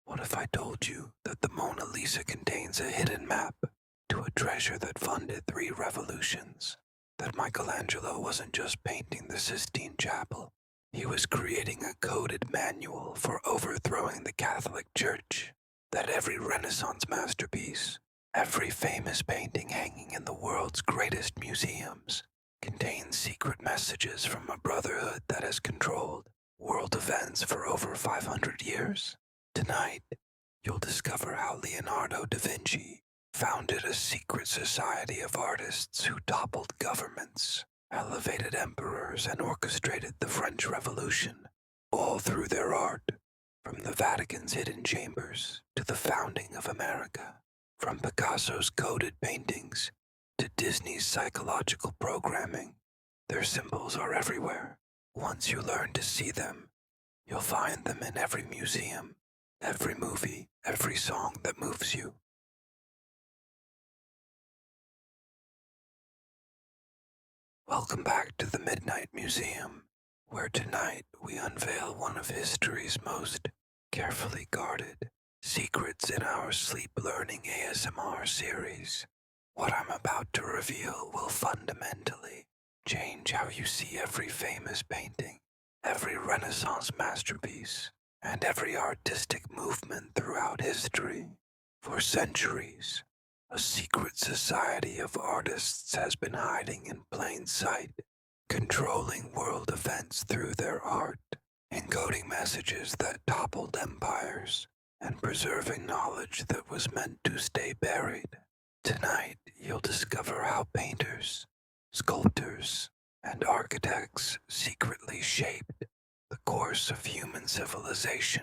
What if I told you that the Mona Lisa contains a hidden map to a treasure that funded 3 revolutions? That Michelangelo wasn't just painting the Sistine Chapel, he was creating a coded manual for overthrowing the Catholic Church. That every Renaissance masterpiece, every famous painting hanging in the world's greatest museums, contains secret messages from a brotherhood that has controlled world events for over 500 years. Tonight, you'll discover how Leonardo da Vinci founded a secret society of artists who toppled governments, elevated emperors, and orchestrated the French Revolution, all through their art, from the Vatican's hidden chambers to the founding of America, from Picasso's coded paintings to Disney's psychological programming. Their symbols are everywhere. Once you learn to see them, you'll find them in every museum, every movie, every song that moves you. Welcome back to the Midnight Museum, where tonight we unveil one of history's most carefully guarded secrets in our sleep learning ASMR series. What I'm about to reveal will fundamentally change how you see every famous painting, every Renaissance masterpiece, and every artistic movement throughout history. For centuries, a secret society of artists has been hiding in plain sight, controlling world events through their art, encoding messages that toppled empires, and preserving knowledge that was meant to stay buried. Tonight, you'll discover how painters, sculptors, and architects secretly shaped the course of human civilization.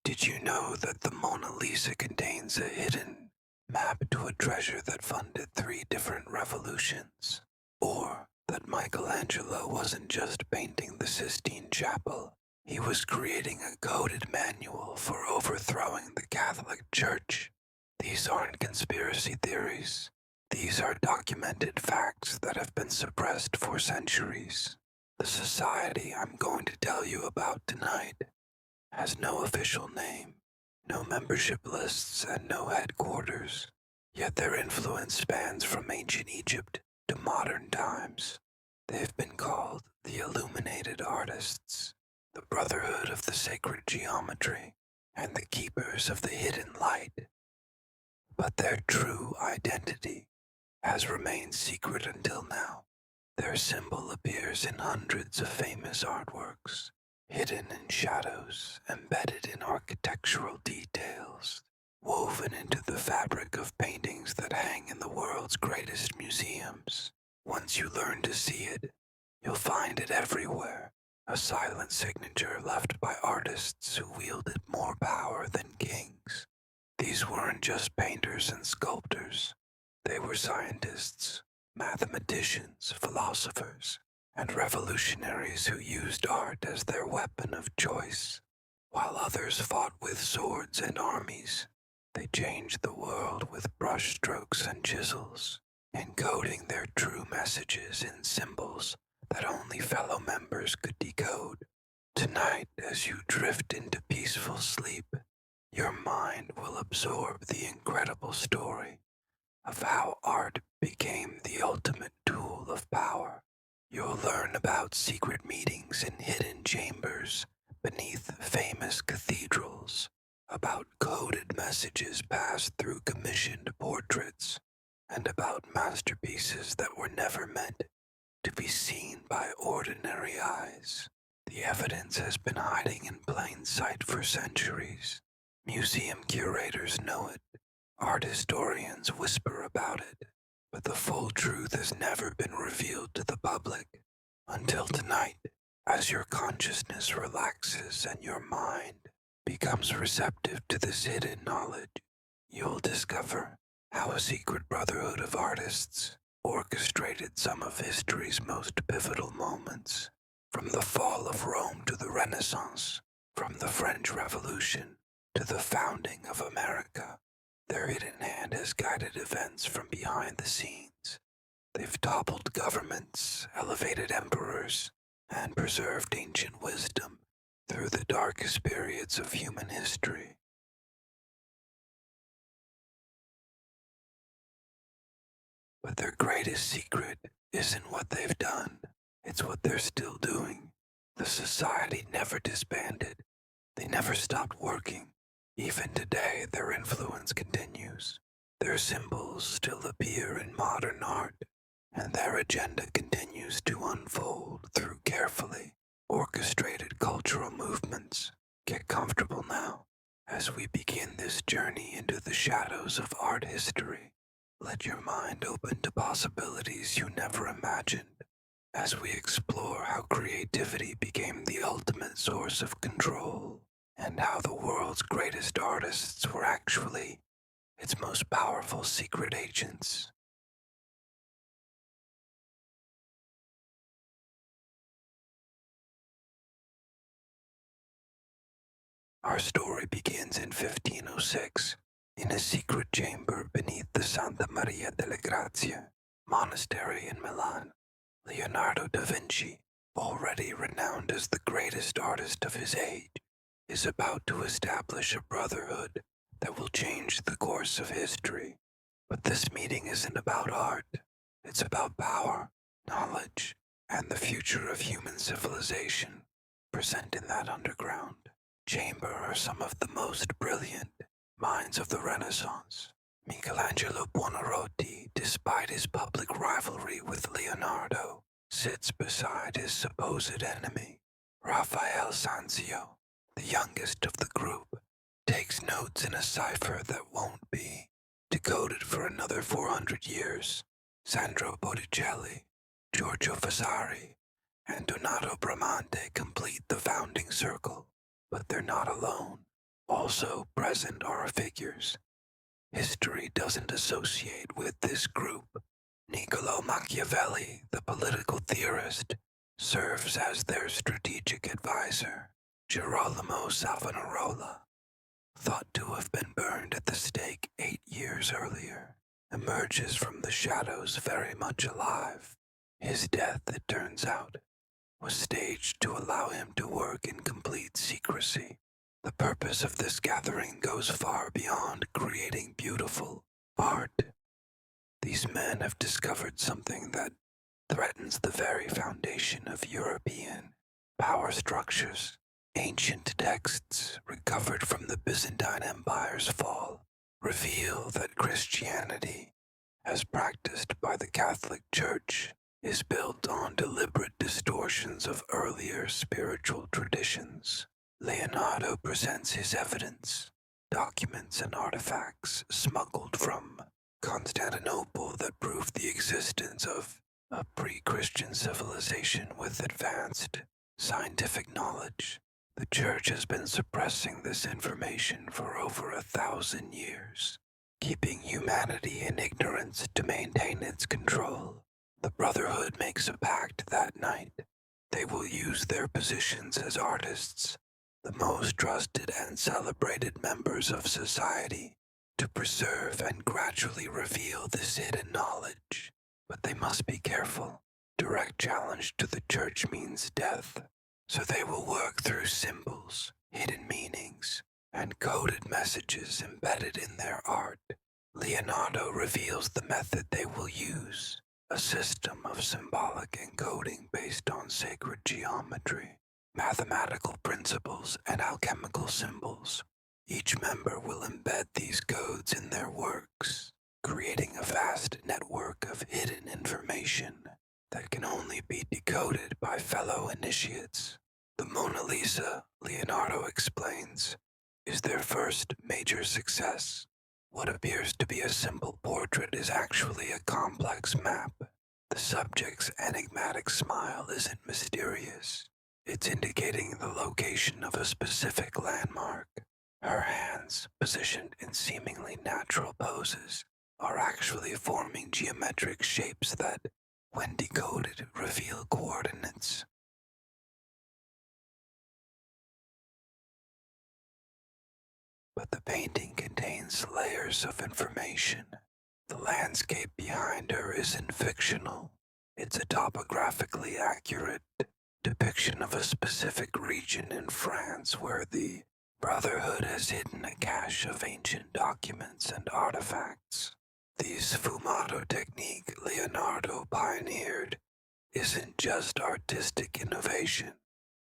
Did you know that the Mona Lisa contains a hidden map to a treasure that funded 3 different revolutions? Or that Michelangelo wasn't just painting the Sistine Chapel, he was creating a coded manual for overthrowing the Catholic Church? These aren't conspiracy theories. These are documented facts that have been suppressed for centuries. The society I'm going to tell you about tonight has no official name, no membership lists, and no headquarters. Yet their influence spans from ancient Egypt to modern times. They've been called the Illuminated Artists, the Brotherhood of the Sacred Geometry, and the Keepers of the Hidden Light. But their true identity has remained secret until now. Their symbol appears in hundreds of famous artworks, hidden in shadows, embedded in architectural details, woven into the fabric of paintings that hang in the world's greatest museums. Once you learn to see it, you'll find it everywhere, a silent signature left by artists who wielded more power than kings. These weren't just painters and sculptors. They were scientists, mathematicians, philosophers, and revolutionaries who used art as their weapon of choice. While others fought with swords and armies, they changed the world with brushstrokes and chisels, encoding their true messages in symbols that only fellow members could decode. Tonight, as you drift into peaceful sleep, your mind will absorb the incredible story of how art became the ultimate tool of power. You'll learn about secret meetings in hidden chambers beneath famous cathedrals, about coded messages passed through commissioned portraits, and about masterpieces that were never meant to be seen by ordinary eyes. The evidence has been hiding in plain sight for centuries. Museum curators know it. Art historians whisper about it, but the full truth has never been revealed to the public until tonight. As your consciousness relaxes and your mind becomes receptive to this hidden knowledge, you'll discover how a secret brotherhood of artists orchestrated some of history's most pivotal moments, from the fall of Rome to the Renaissance, from the French Revolution to the founding of America. Their hidden hand has guided events from behind the scenes. They've toppled governments, elevated emperors, and preserved ancient wisdom through the darkest periods of human history. But their greatest secret isn't what they've done, it's what they're still doing. The society never disbanded, they never stopped working. Even today, their influence continues. Their symbols still appear in modern art, and their agenda continues to unfold through carefully orchestrated cultural movements. Get comfortable now as we begin this journey into the shadows of art history. Let your mind open to possibilities you never imagined as we explore how creativity became the ultimate source of control and how the world's greatest artists were actually its most powerful secret agents. Our story begins in 1506 in a secret chamber beneath the Santa Maria delle Grazie monastery in Milan. Leonardo da Vinci, already renowned as the greatest artist of his age, is about to establish a brotherhood that will change the course of history. But this meeting isn't about art, it's about power, knowledge, and the future of human civilization. Present in that underground chamber are some of the most brilliant minds of the Renaissance. Michelangelo Buonarroti, despite his public rivalry with Leonardo, sits beside his supposed enemy. Raphael Sanzio, the youngest of the group, takes notes in a cipher that won't be decoded for another 400 years. Sandro Botticelli, Giorgio Vasari, and Donato Bramante complete the founding circle, but they're not alone. Also present are figures history doesn't associate with this group. Niccolo Machiavelli, the political theorist, serves as their strategic advisor. Girolamo Savonarola, thought to have been burned at the stake 8 years earlier, emerges from the shadows very much alive. His death, it turns out, was staged to allow him to work in complete secrecy. The purpose of this gathering goes far beyond creating beautiful art. These men have discovered something that threatens the very foundation of European power structures. Ancient texts recovered from the Byzantine Empire's fall reveal that Christianity, as practiced by the Catholic Church, is built on deliberate distortions of earlier spiritual traditions. Leonardo presents his evidence, documents and artifacts smuggled from Constantinople that prove the existence of a pre-Christian civilization with advanced scientific knowledge. The Church has been suppressing this information for over 1,000 years, keeping humanity in ignorance to maintain its control. The Brotherhood makes a pact that night. They will use their positions as artists, the most trusted and celebrated members of society, to preserve and gradually reveal this hidden knowledge. But they must be careful. Direct challenge to the Church means death, so they will work through symbols, hidden meanings, and coded messages embedded in their art. Leonardo reveals the method they will use, a system of symbolic encoding based on sacred geometry, mathematical principles, and alchemical symbols. Each member will embed these codes in their works, creating a vast network of hidden information that can only be decoded by fellow initiates. The Mona Lisa, Leonardo explains, is their first major success. What appears to be a simple portrait is actually a complex map. The subject's enigmatic smile isn't mysterious. It's indicating the location of a specific landmark. Her hands, positioned in seemingly natural poses, are actually forming geometric shapes that, when decoded, reveal coordinates. But the painting contains layers of information. The landscape behind her isn't fictional. It's a topographically accurate depiction of a specific region in France where the Brotherhood has hidden a cache of ancient documents and artifacts. The sfumato technique Leonardo pioneered isn't just artistic innovation,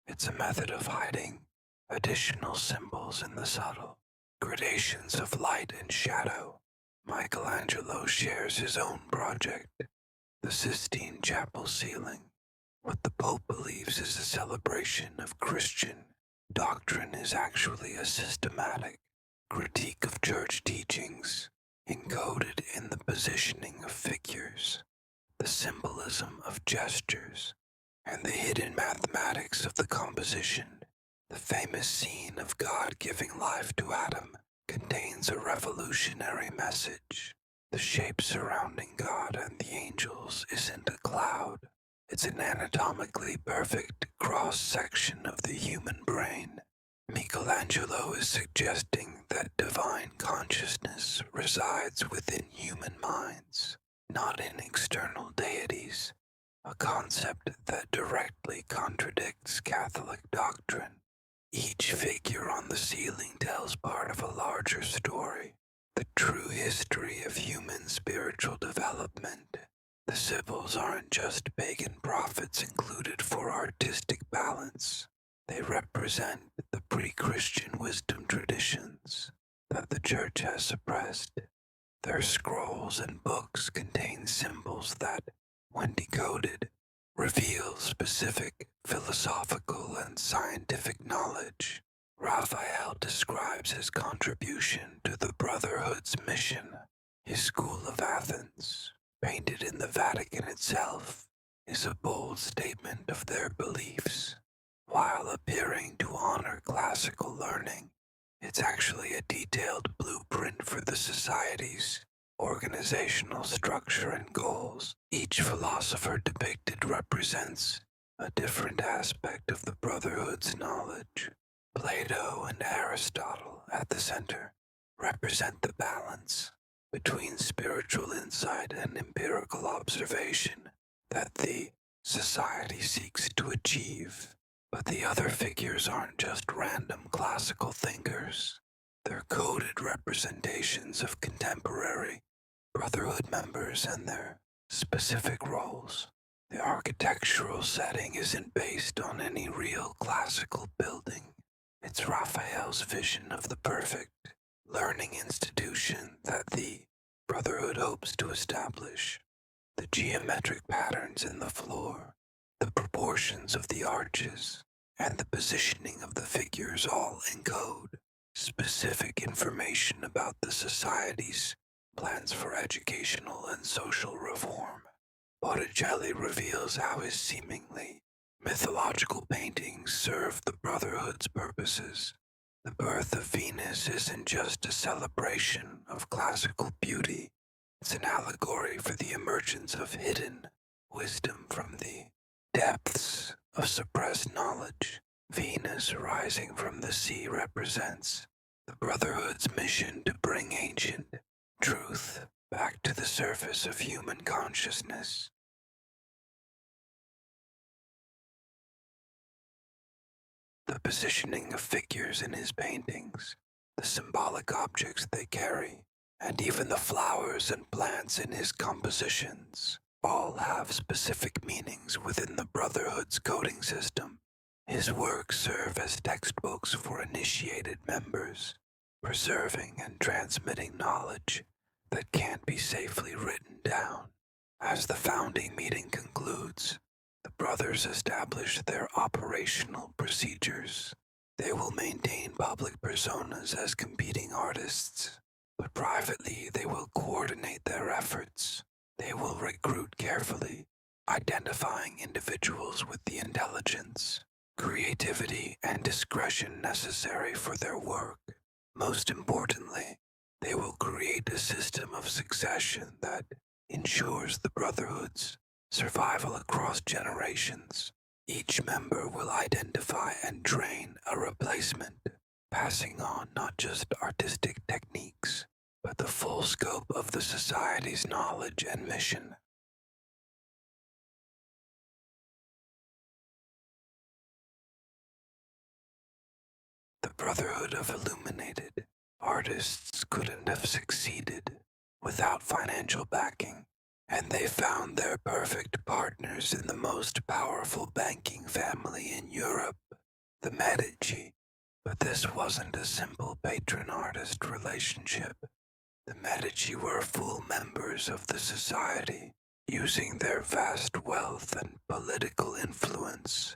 it's a method of hiding additional symbols in the subtle gradations of light and shadow. Michelangelo shares his own project, the Sistine Chapel ceiling. What the Pope believes is a celebration of Christian doctrine is actually a systematic critique of church teachings, encoded in the positioning of figures, the symbolism of gestures, and the hidden mathematics of the composition. The famous scene of God giving life to Adam contains a revolutionary message. The shape surrounding God and the angels isn't a cloud. It's an anatomically perfect cross-section of the human brain. Michelangelo is suggesting that divine consciousness resides within human minds, not in external deities, a concept that directly contradicts Catholic doctrine. Each figure on the ceiling tells part of a larger story, the true history of human spiritual development. The symbols aren't just pagan prophets included for artistic balance. They represent the pre-Christian wisdom traditions that the Church has suppressed. Their scrolls and books contain symbols that, when decoded, reveal specific philosophical and scientific knowledge. Raphael describes his contribution to the Brotherhood's mission. His School of Athens, painted in the Vatican itself, is a bold statement of their beliefs. While appearing to honor classical learning, it's actually a detailed blueprint for the society's organizational structure and goals. Each philosopher depicted represents a different aspect of the Brotherhood's knowledge. Plato and Aristotle, at the center, represent the balance between spiritual insight and empirical observation that the society seeks to achieve. But the other figures aren't just random classical thinkers. They're coded representations of contemporary Brotherhood members and their specific roles. The architectural setting isn't based on any real classical building. It's Raphael's vision of the perfect learning institution that the Brotherhood hopes to establish. The geometric patterns in the floor, the proportions of the arches, and the positioning of the figures all encode specific information about the society's plans for educational and social reform. Botticelli reveals how his seemingly mythological paintings serve the Brotherhood's purposes. The birth of Venus isn't just a celebration of classical beauty, it's an allegory for the emergence of hidden wisdom from the depths of suppressed knowledge. Venus rising from the sea represents the Brotherhood's mission to bring ancient truth back to the surface of human consciousness. The positioning of figures in his paintings, the symbolic objects they carry, and even the flowers and plants in his compositions all have specific meanings within the Brotherhood's coding system. His works serve as textbooks for initiated members, preserving and transmitting knowledge that can't be safely written down. As the founding meeting concludes, the brothers establish their operational procedures. They will maintain public personas as competing artists, but privately they will coordinate their efforts. They will recruit carefully, identifying individuals with the intelligence, creativity, and discretion necessary for their work. Most importantly, they will create a system of succession that ensures the Brotherhood's survival across generations. Each member will identify and train a replacement, passing on not just artistic techniques, but the full scope of the society's knowledge and mission. The Brotherhood of Illuminated artists couldn't have succeeded without financial backing, and they found their perfect partners in the most powerful banking family in Europe, the Medici. But this wasn't a simple patron-artist relationship. The Medici were full members of the society, using their vast wealth and political influence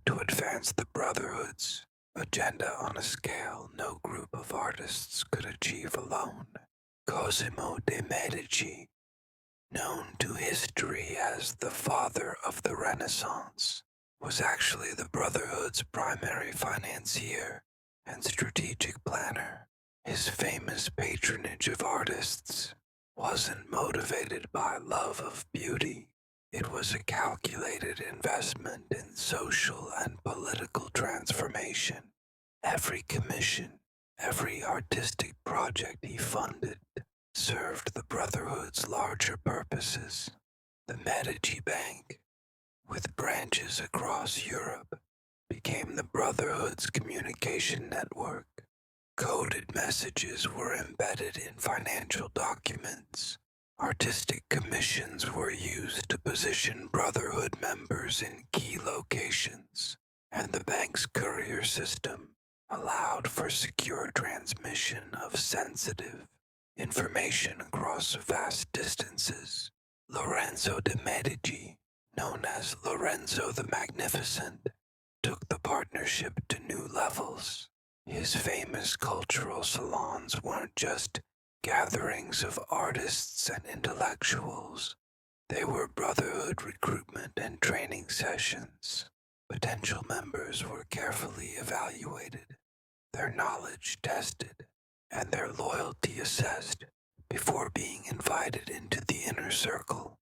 to advance the Brotherhood's agenda on a scale no group of artists could achieve alone. Cosimo de' Medici, known to history as the father of the Renaissance, was actually the Brotherhood's primary financier and strategic planner. His famous patronage of artists wasn't motivated by love of beauty. It was a calculated investment in social and political transformation. Every commission, every artistic project he funded served the Brotherhood's larger purposes. The Medici Bank, with branches across Europe, became the Brotherhood's communication network. Coded messages were embedded in financial documents. Artistic commissions were used to position Brotherhood members in key locations, and the bank's courier system allowed for secure transmission of sensitive information across vast distances. Lorenzo de' Medici, known as Lorenzo the Magnificent, took the partnership to new levels. His famous cultural salons weren't just gatherings of artists and intellectuals. They were Brotherhood recruitment and training sessions. Potential members were carefully evaluated, their knowledge tested, and their loyalty assessed before being invited into the inner circle.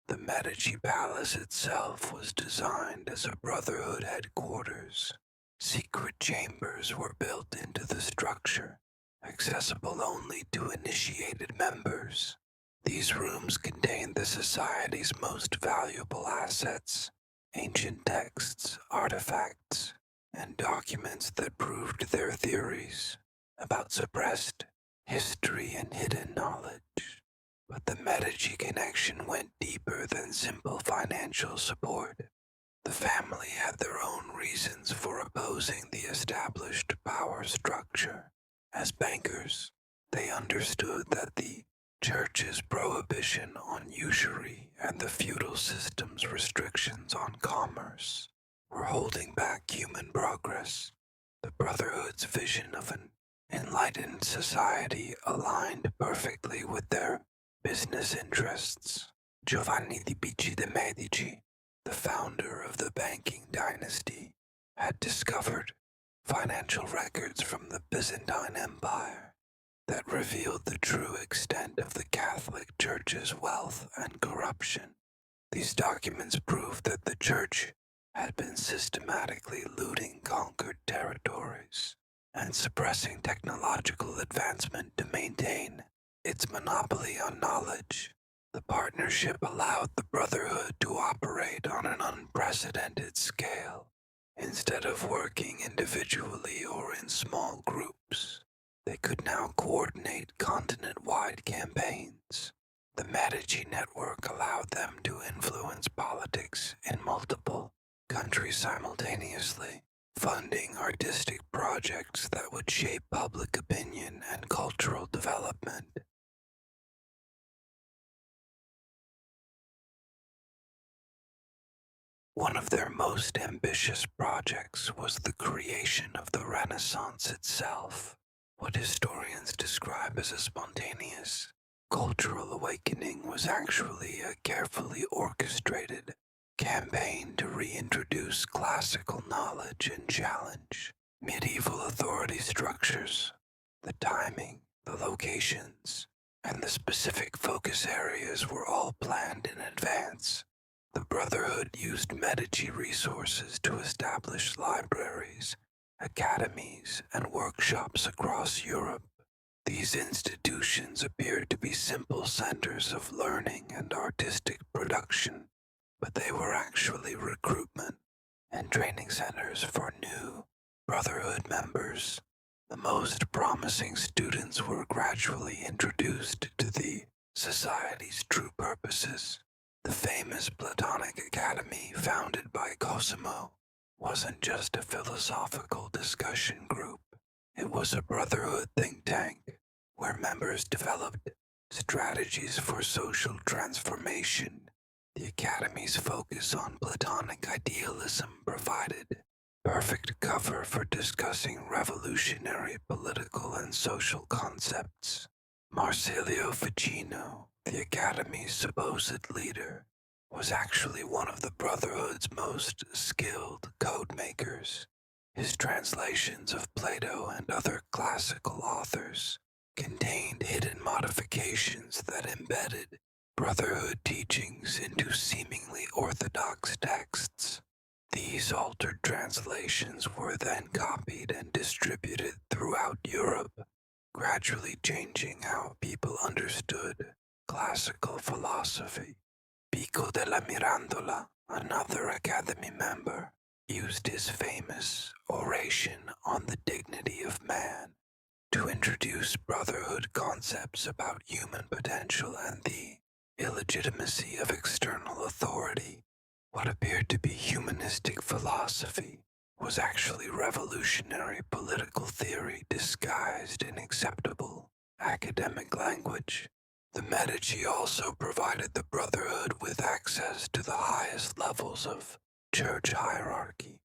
The Medici Palace itself was designed as a Brotherhood headquarters. Secret chambers were built into the structure, accessible only to initiated members. These rooms contained the society's most valuable assets, ancient texts, artifacts, and documents that proved their theories about suppressed history and hidden knowledge. But the Medici connection went deeper than simple financial support. The family had their own reasons for opposing the established power structure. As bankers, they understood that the Church's prohibition on usury and the feudal system's restrictions on commerce were holding back human progress. The Brotherhood's vision of an enlightened society aligned perfectly with their business interests. Giovanni di Bici de' Medici, the founder of the banking dynasty, had discovered financial records from the Byzantine Empire that revealed the true extent of the Catholic Church's wealth and corruption. These documents proved that the Church had been systematically looting conquered territories and suppressing technological advancement to maintain its monopoly on knowledge. The partnership allowed the Brotherhood to operate on an unprecedented scale. Instead of working individually or in small groups, they could now coordinate continent-wide campaigns. The Medici network allowed them to influence politics in multiple countries simultaneously, funding artistic projects that would shape public opinion and cultural development. One of their most ambitious projects was the creation of the Renaissance itself, what historians describe as a spontaneous cultural awakening was actually a carefully orchestrated campaign to reintroduce classical knowledge and challenge medieval authority structures. The timing, the locations, and the specific focus areas were all planned in advance. The Brotherhood used Medici resources to establish libraries, academies, and workshops across Europe. These institutions appeared to be simple centers of learning and artistic production, but they were actually recruitment and training centers for new Brotherhood members. The most promising students were gradually introduced to the society's true purposes. The famous Platonic Academy founded by Cosimo wasn't just a philosophical discussion group, it was a brotherhood think tank where members developed strategies for social transformation. The Academy's focus on Platonic idealism provided perfect cover for discussing revolutionary political and social concepts. Marsilio Ficino, the Academy's supposed leader, was actually one of the Brotherhood's most skilled code makers. His translations of Plato and other classical authors contained hidden modifications that embedded Brotherhood teachings into seemingly orthodox texts. These altered translations were then copied and distributed throughout Europe, gradually changing how people understood classical philosophy. Pico della Mirandola, another Academy member, used his famous oration on the dignity of man to introduce brotherhood concepts about human potential and the illegitimacy of external authority. What appeared to be humanistic philosophy was actually revolutionary political theory disguised in acceptable academic language. The Medici also provided the Brotherhood with access to the highest levels of church hierarchy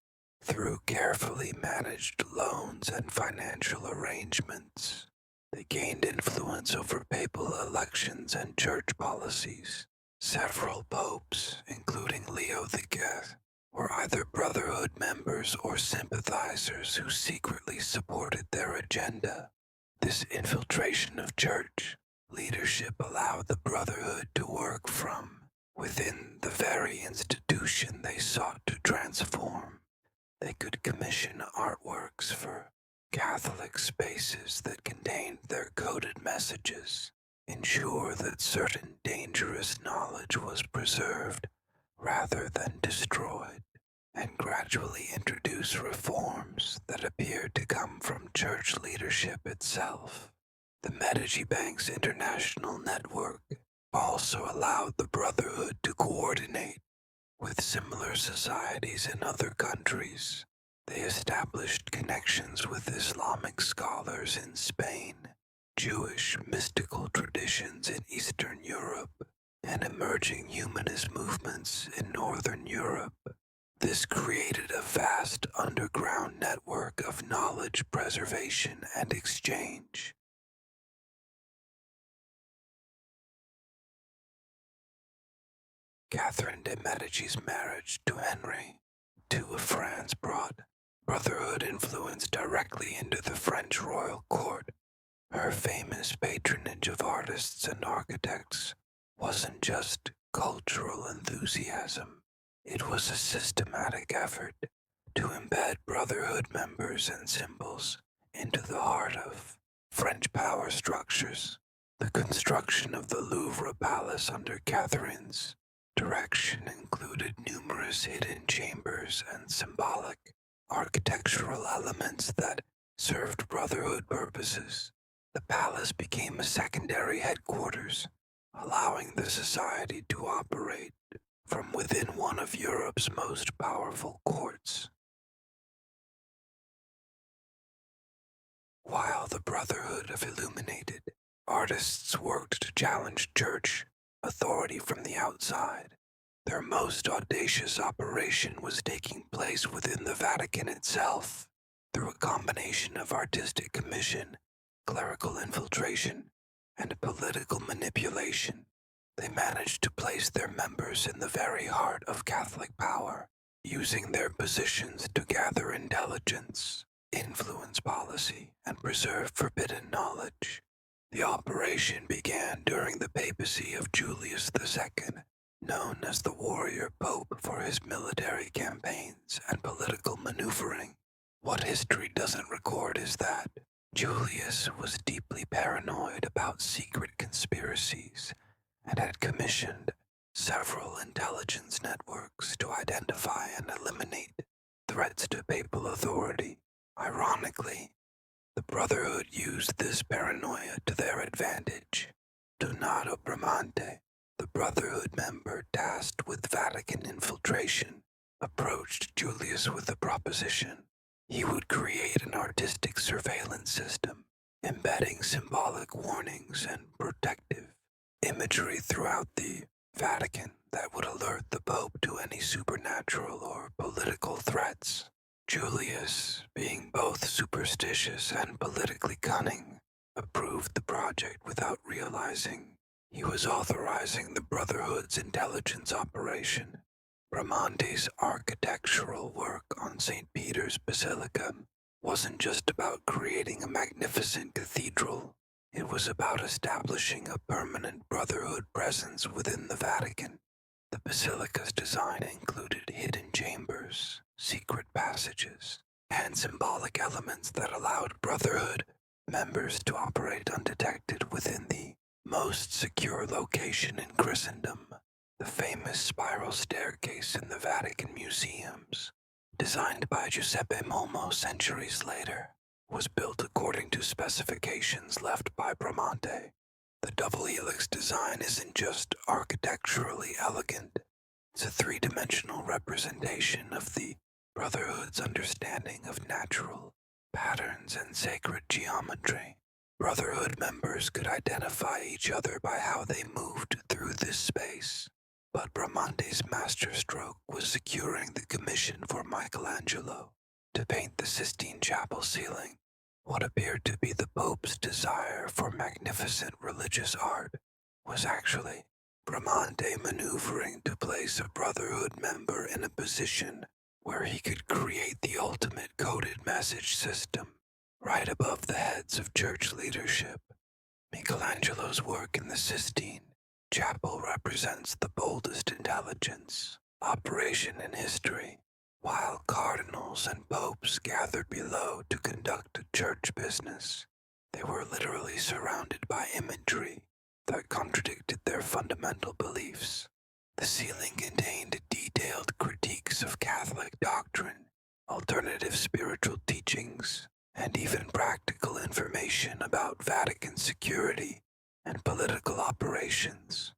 through carefully managed loans and financial arrangements. They gained influence over papal elections and church policies. Several popes, including Leo X, were either Brotherhood members or sympathizers who secretly supported their agenda. This infiltration of church leadership allowed the Brotherhood to work from within the very institution they sought to transform. They could commission artworks for Catholic spaces that contained their coded messages, ensure that certain dangerous knowledge was preserved rather than destroyed, and gradually introduce reforms that appeared to come from church leadership itself. The Medici Bank's international network also allowed the Brotherhood to coordinate with similar societies in other countries. They established connections with Islamic scholars in Spain, Jewish mystical traditions in Eastern Europe, and emerging humanist movements in Northern Europe. This created a vast underground network of knowledge preservation and exchange. Catherine de' Medici's marriage to Henry II of France brought Brotherhood influence directly into the French royal court. Her famous patronage of artists and architects wasn't just cultural enthusiasm, it was a systematic effort to embed Brotherhood members and symbols into the heart of French power structures. The construction of the Louvre Palace under Catherine's direction included numerous hidden chambers and symbolic architectural elements that served Brotherhood purposes. The palace became a secondary headquarters, allowing the society to operate from within one of Europe's most powerful courts. While the Brotherhood of Illuminated artists worked to challenge church authority from the outside, their most audacious operation was taking place within the Vatican itself. Through a combination of artistic commission, clerical infiltration, and political manipulation, they managed to place their members in the very heart of Catholic power, using their positions to gather intelligence, influence policy, and preserve forbidden knowledge. The operation began during the papacy of Julius II, known as the warrior pope for his military campaigns and political maneuvering. What history doesn't record is that Julius was deeply paranoid about secret conspiracies and had commissioned several intelligence networks to identify and eliminate threats to papal authority. Ironically, the Brotherhood used this paranoia to their advantage. Donato Bramante, the Brotherhood member tasked with Vatican infiltration, approached Julius with a proposition. He would create an artistic surveillance system, embedding symbolic warnings and protective imagery throughout the Vatican that would alert the Pope to any supernatural or political threats. Julius, being both superstitious and politically cunning, approved the project without realizing he was authorizing the Brotherhood's intelligence operation. Bramante's architectural work on St. Peter's Basilica wasn't just about creating a magnificent cathedral, it was about establishing a permanent Brotherhood presence within the Vatican. The basilica's design included hidden chambers, secret passages, and symbolic elements that allowed Brotherhood members to operate undetected within the most secure location in Christendom, the famous spiral staircase in the Vatican museums, designed by Giuseppe Momo centuries later, was built according to specifications left by Bramante. The double helix design isn't just architecturally elegant, it's a three-dimensional representation of the Brotherhood's understanding of natural patterns and sacred geometry. Brotherhood members could identify each other by how they moved through this space, but Bramante's masterstroke was securing the commission for Michelangelo to paint the Sistine Chapel ceiling. What appeared to be the Pope's desire for magnificent religious art was actually Bramante maneuvering to place a Brotherhood member in a position where he could create the ultimate coded message system right above the heads of church leadership. Michelangelo's work in the Sistine Chapel represents the boldest intelligence operation in history, while cardinals and popes gathered below to conduct a church business. They were literally surrounded by imagery that contradicted their fundamental beliefs. The ceiling contained detailed critiques of Catholic doctrine, alternative spiritual teachings, and even practical information about Vatican security and political operations.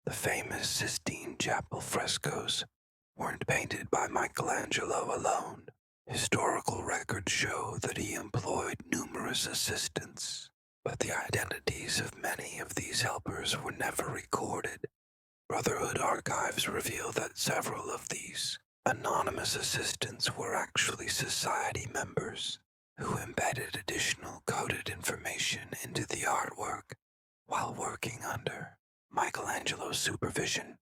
The famous Sistine Chapel frescoes weren't painted by Michelangelo alone. Historical records show that he employed numerous assistants, but the identities of many of these helpers were never recorded. Brotherhood archives reveal that several of these anonymous assistants were actually society members who embedded additional coded information into the artwork while working under Michelangelo's supervision.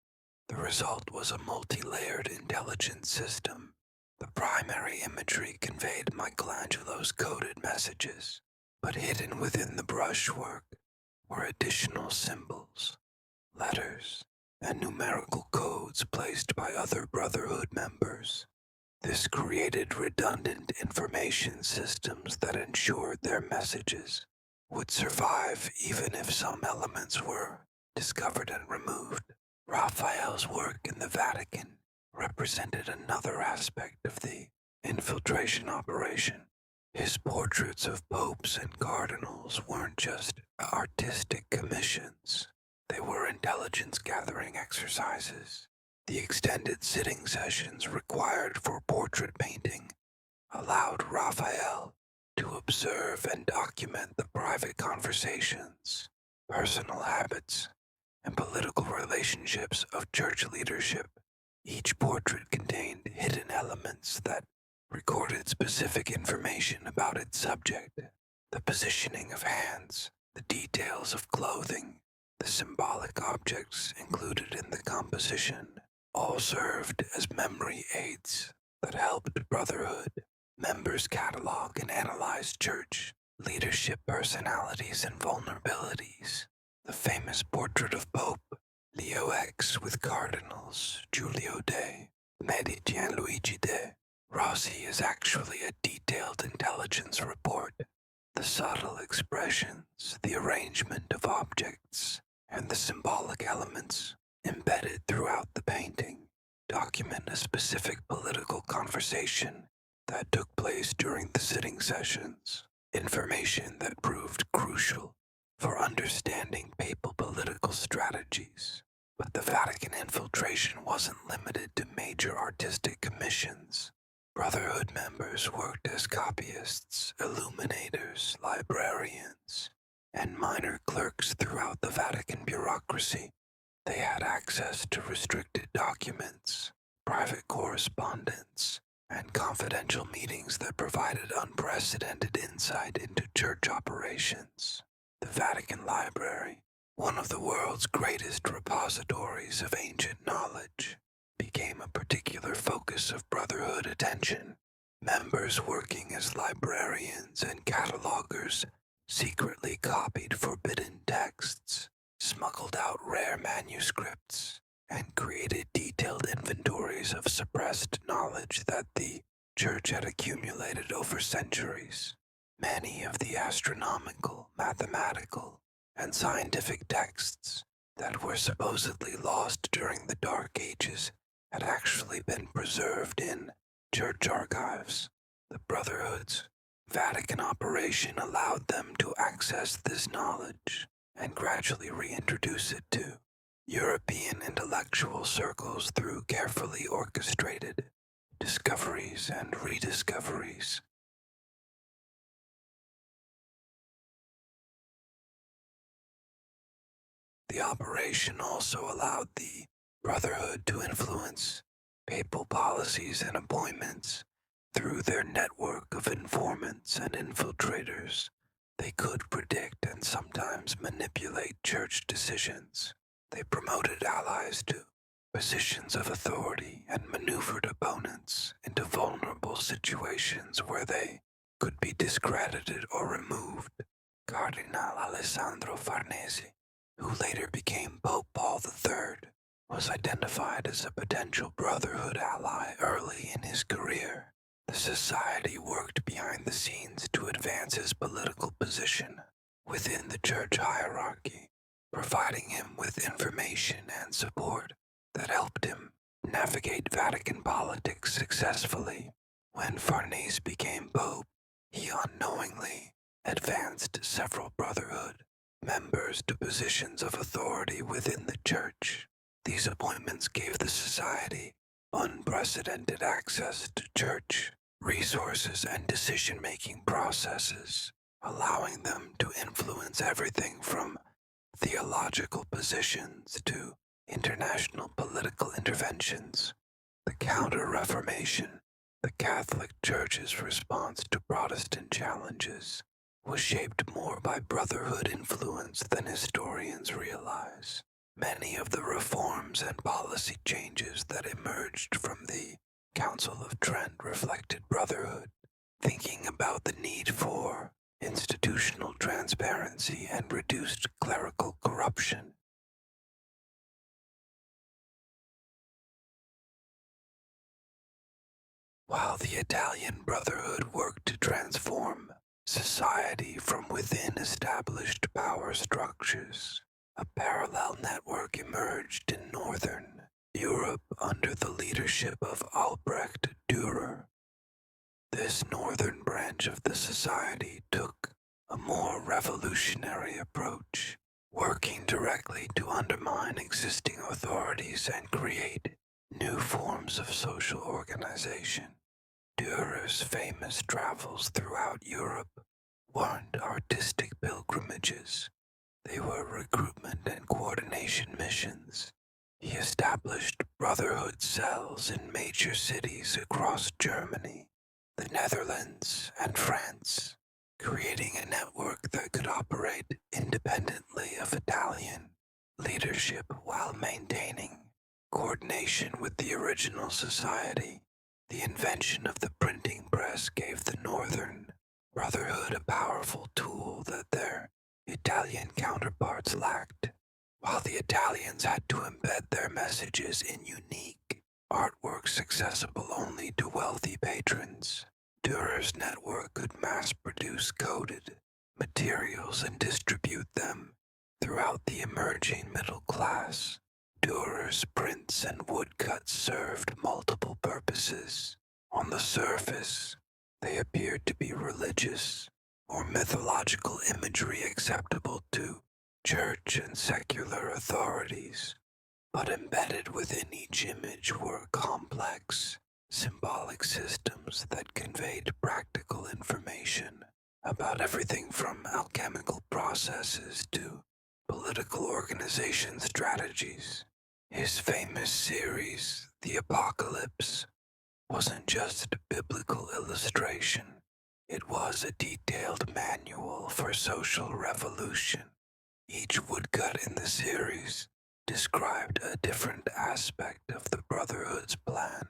The result was a multi-layered intelligence system. The primary imagery conveyed Michelangelo's coded messages, but hidden within the brushwork were additional symbols, letters, and numerical codes placed by other Brotherhood members. This created redundant information systems that ensured their messages would survive even if some elements were discovered and removed. Raphael's work in the Vatican represented another aspect of the infiltration operation. His portraits of popes and cardinals weren't just artistic commissions. They were intelligence-gathering exercises. The extended sitting sessions required for portrait painting allowed Raphael to observe and document the private conversations, personal habits, and political relationships of church leadership. Each portrait contained hidden elements that recorded specific information about its subject: the positioning of hands, the details of clothing, the symbolic objects included in the composition, all served as memory aids that helped Brotherhood members catalog and analyze church leadership personalities and vulnerabilities. The famous portrait of Pope Leo X with Cardinals Giulio de' Medici and Luigi de' Rossi is actually a detailed intelligence report. The subtle expressions, the arrangement of objects, and the symbolic elements embedded throughout the painting document a specific political conversation that took place during the sitting sessions, information that proved crucial for understanding papal political strategies. But the Vatican infiltration wasn't limited to major artistic commissions. Brotherhood members worked as copyists, illuminators, librarians, and minor clerks throughout the Vatican bureaucracy. They had access to restricted documents, private correspondence, and confidential meetings that provided unprecedented insight into church operations. The Vatican Library, one of the world's greatest repositories of ancient knowledge, became a particular focus of Brotherhood attention. Members working as librarians and catalogers secretly copied forbidden texts, smuggled out rare manuscripts, and created detailed inventories of suppressed knowledge that the Church had accumulated over centuries. Many of the astronomical, mathematical, and scientific texts that were supposedly lost during the Dark Ages had actually been preserved in church archives. The Brotherhood's Vatican operation allowed them to access this knowledge and gradually reintroduce it to European intellectual circles through carefully orchestrated discoveries and rediscoveries. The operation also allowed the Brotherhood to influence papal policies and appointments through their network of informants and infiltrators. They could predict and sometimes manipulate church decisions. They promoted allies to positions of authority and maneuvered opponents into vulnerable situations where they could be discredited or removed. Cardinal Alessandro Farnese, who later became Pope Paul III, was identified as a potential Brotherhood ally early in his career. The society worked behind the scenes to advance his political position within the church hierarchy, providing him with information and support that helped him navigate Vatican politics successfully. When Farnese became Pope, he unknowingly advanced several Brotherhood members to positions of authority within the church. These appointments gave the society unprecedented access to church resources and decision-making processes, allowing them to influence everything from theological positions to international political interventions. The Counter-Reformation, the Catholic Church's response to Protestant challenges, was shaped more by Brotherhood influence than historians realize. Many of the reforms and policy changes that emerged from the Council of Trent reflected Brotherhood, thinking about the need for institutional transparency and reduced clerical corruption. While the Italian Brotherhood worked to transform society from within established power structures, a parallel network emerged in Northern Europe under the leadership of Albrecht Dürer. This northern branch of the society took a more revolutionary approach, working directly to undermine existing authorities and create new forms of social organization. Dürer's famous travels throughout Europe weren't artistic pilgrimages. They were recruitment and coordination missions. He established Brotherhood cells in major cities across Germany, the Netherlands, and France, creating a network that could operate independently of Italian leadership while maintaining coordination with the original society. The invention of the printing press gave the Northern Brotherhood a powerful tool that their Italian counterparts lacked. While the Italians had to embed their messages in unique artworks accessible only to wealthy patrons, Dürer's network could mass-produce coded materials and distribute them throughout the emerging middle class. Dürer's prints and woodcuts served multiple purposes. On the surface, they appeared to be religious or mythological imagery acceptable to church and secular authorities, but embedded within each image were complex, symbolic systems that conveyed practical information about everything from alchemical processes to political organization strategies. His famous series, The Apocalypse, wasn't just a biblical illustration, it was a detailed manual for social revolution. Each woodcut in the series described a different aspect of the Brotherhood's plan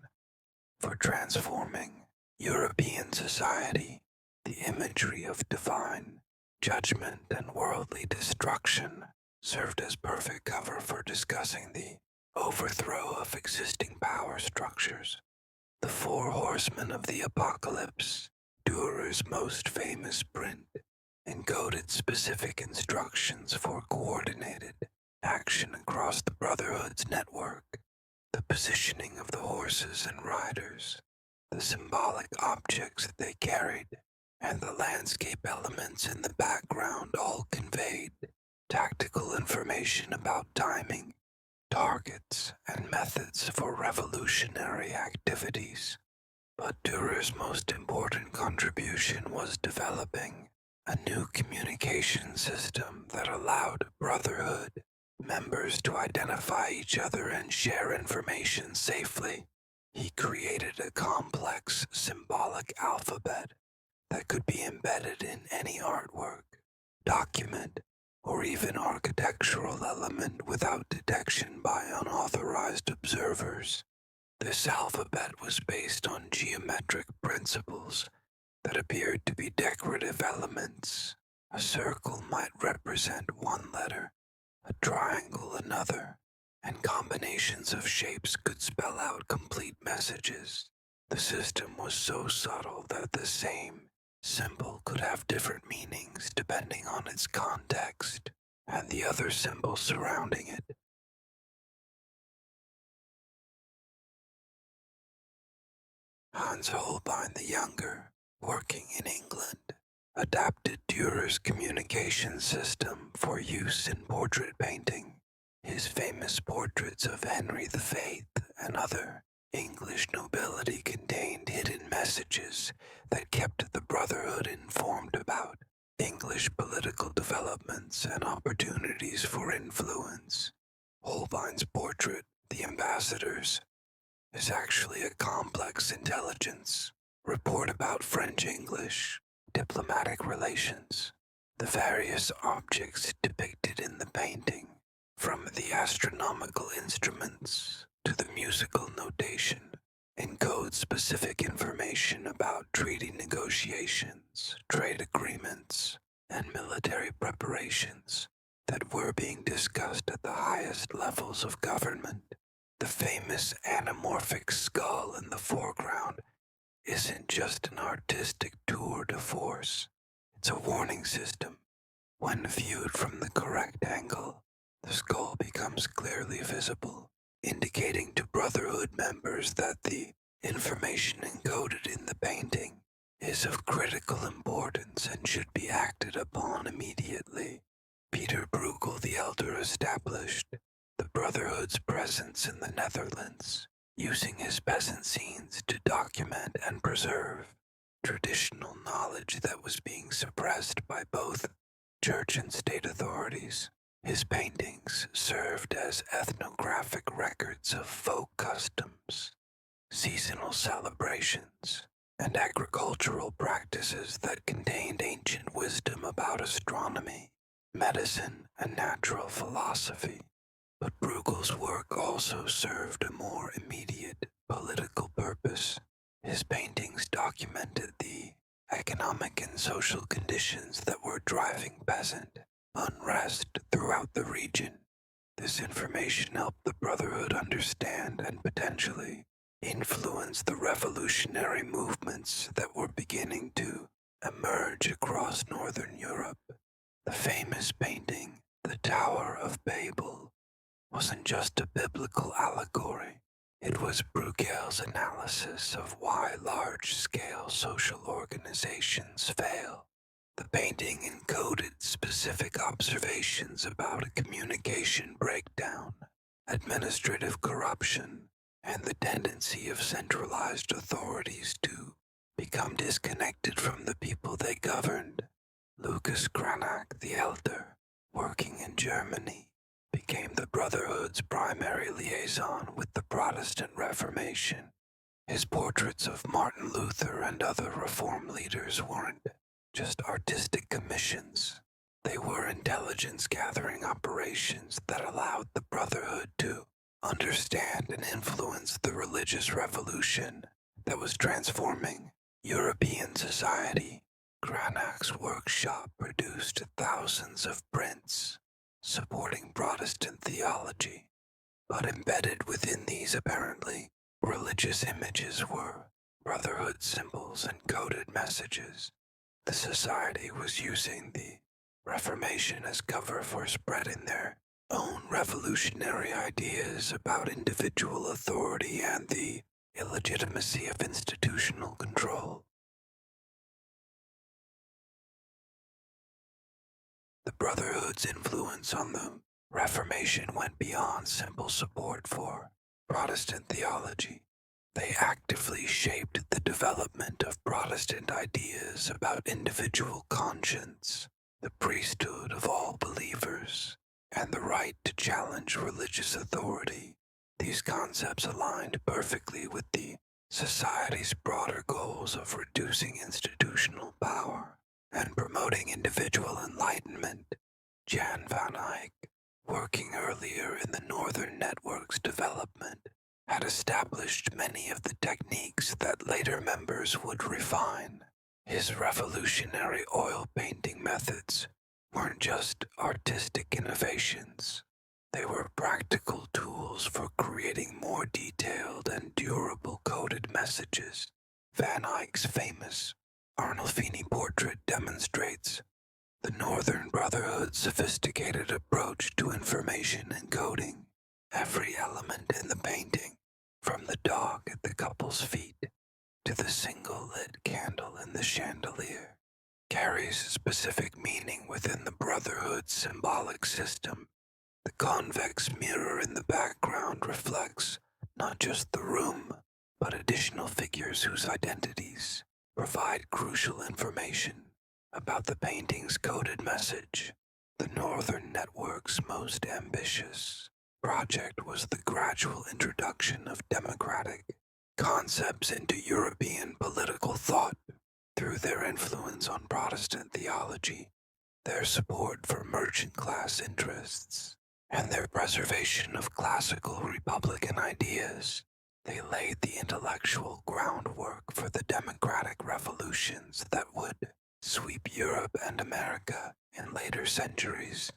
for transforming European society. The imagery of divine judgment and worldly destruction served as perfect cover for discussing the overthrow of existing power structures. The Four Horsemen of the Apocalypse, Durer's most famous print, encoded specific instructions for coordinated action across the Brotherhood's network. The positioning of the horses and riders, the symbolic objects they carried, and the landscape elements in the background all conveyed tactical information about timing, targets, and methods for revolutionary activities. But Durer's most important contribution was developing a new communication system that allowed Brotherhood members to identify each other and share information safely. He created a complex symbolic alphabet that could be embedded in any artwork, document, or even architectural element without detection by unauthorized observers. This alphabet was based on geometric principles that appeared to be decorative elements. A circle might represent one letter, a triangle another, and combinations of shapes could spell out complete messages. The system was so subtle that the same symbol could have different meanings depending on its context and the other symbols surrounding it. Hans Holbein the Younger, working in England, adapted Durer's communication system for use in portrait painting. His famous portraits of Henry VIII and other English nobility contained hidden messages that kept the Brotherhood informed about English political developments and opportunities for influence. Holbein's portrait, The Ambassadors, is actually a complex intelligence report about French-English diplomatic relations. The various objects depicted in the painting, from the astronomical instruments to the musical notation, encode specific information about treaty negotiations, trade agreements, and military preparations that were being discussed at the highest levels of government. The famous anamorphic skull in the foreground isn't just an artistic tour de force, it's a warning system. When viewed from the correct angle, the skull becomes clearly visible, indicating to Brotherhood members that the information encoded in the painting is of critical importance and should be acted upon immediately. Peter Bruegel the Elder established the Brotherhood's presence in the Netherlands, using his peasant scenes to document and preserve traditional knowledge that was being suppressed by both church and state authorities. His paintings served as ethnographic records of folk customs, seasonal celebrations, and agricultural practices that contained ancient wisdom about astronomy, medicine, and natural philosophy. But Bruegel's work also served a more immediate political purpose. His paintings documented the economic and social conditions that were driving peasant unrest throughout the region. This information helped the Brotherhood understand and potentially influence the revolutionary movements that were beginning to emerge across Northern Europe. The famous painting, The Tower of Babel, wasn't just a biblical allegory. It was Bruegel's analysis of why large-scale social organizations fail. The painting encoded specific observations about a communication breakdown, administrative corruption, and the tendency of centralized authorities to become disconnected from the people they governed. Lucas Cranach the Elder, working in Germany, became the Brotherhood's primary liaison with the Protestant Reformation. His portraits of Martin Luther and other reform leaders weren't just artistic commissions. They were intelligence-gathering operations that allowed the Brotherhood to understand and influence the religious revolution that was transforming European society. Cranach's workshop produced thousands of prints supporting Protestant theology, but embedded within these apparently religious images were Brotherhood symbols and coded messages. The society was using the Reformation as cover for spreading their own revolutionary ideas about individual authority and the illegitimacy of institutional control. The Brotherhood's influence on the Reformation went beyond simple support for Protestant theology. They actively shaped the development of Protestant ideas about individual conscience, the priesthood of all believers, and the right to challenge religious authority. These concepts aligned perfectly with the society's broader goals of reducing institutional power and promoting individual enlightenment. Jan van Eyck, working earlier in the Northern Network's development, had established many of the techniques that later members would refine. His revolutionary oil painting methods weren't just artistic innovations. They were practical tools for creating more detailed and durable coded messages. Van Eyck's famous Arnolfini portrait demonstrates the Northern Brotherhood's sophisticated approach to information encoding. Every element in the painting, from the dog at the couple's feet to the single lit candle in the chandelier, carries specific meaning within the Brotherhood's symbolic system. The convex mirror in the background reflects not just the room, but additional figures whose identities provide crucial information about the painting's coded message. The Northern Network's most ambitious project was the gradual introduction of democratic concepts into European political thought. Through their influence on Protestant theology, their support for merchant class interests, and their preservation of classical republican ideas, they laid the intellectual groundwork for the democratic revolutions that would sweep Europe and America in later centuries.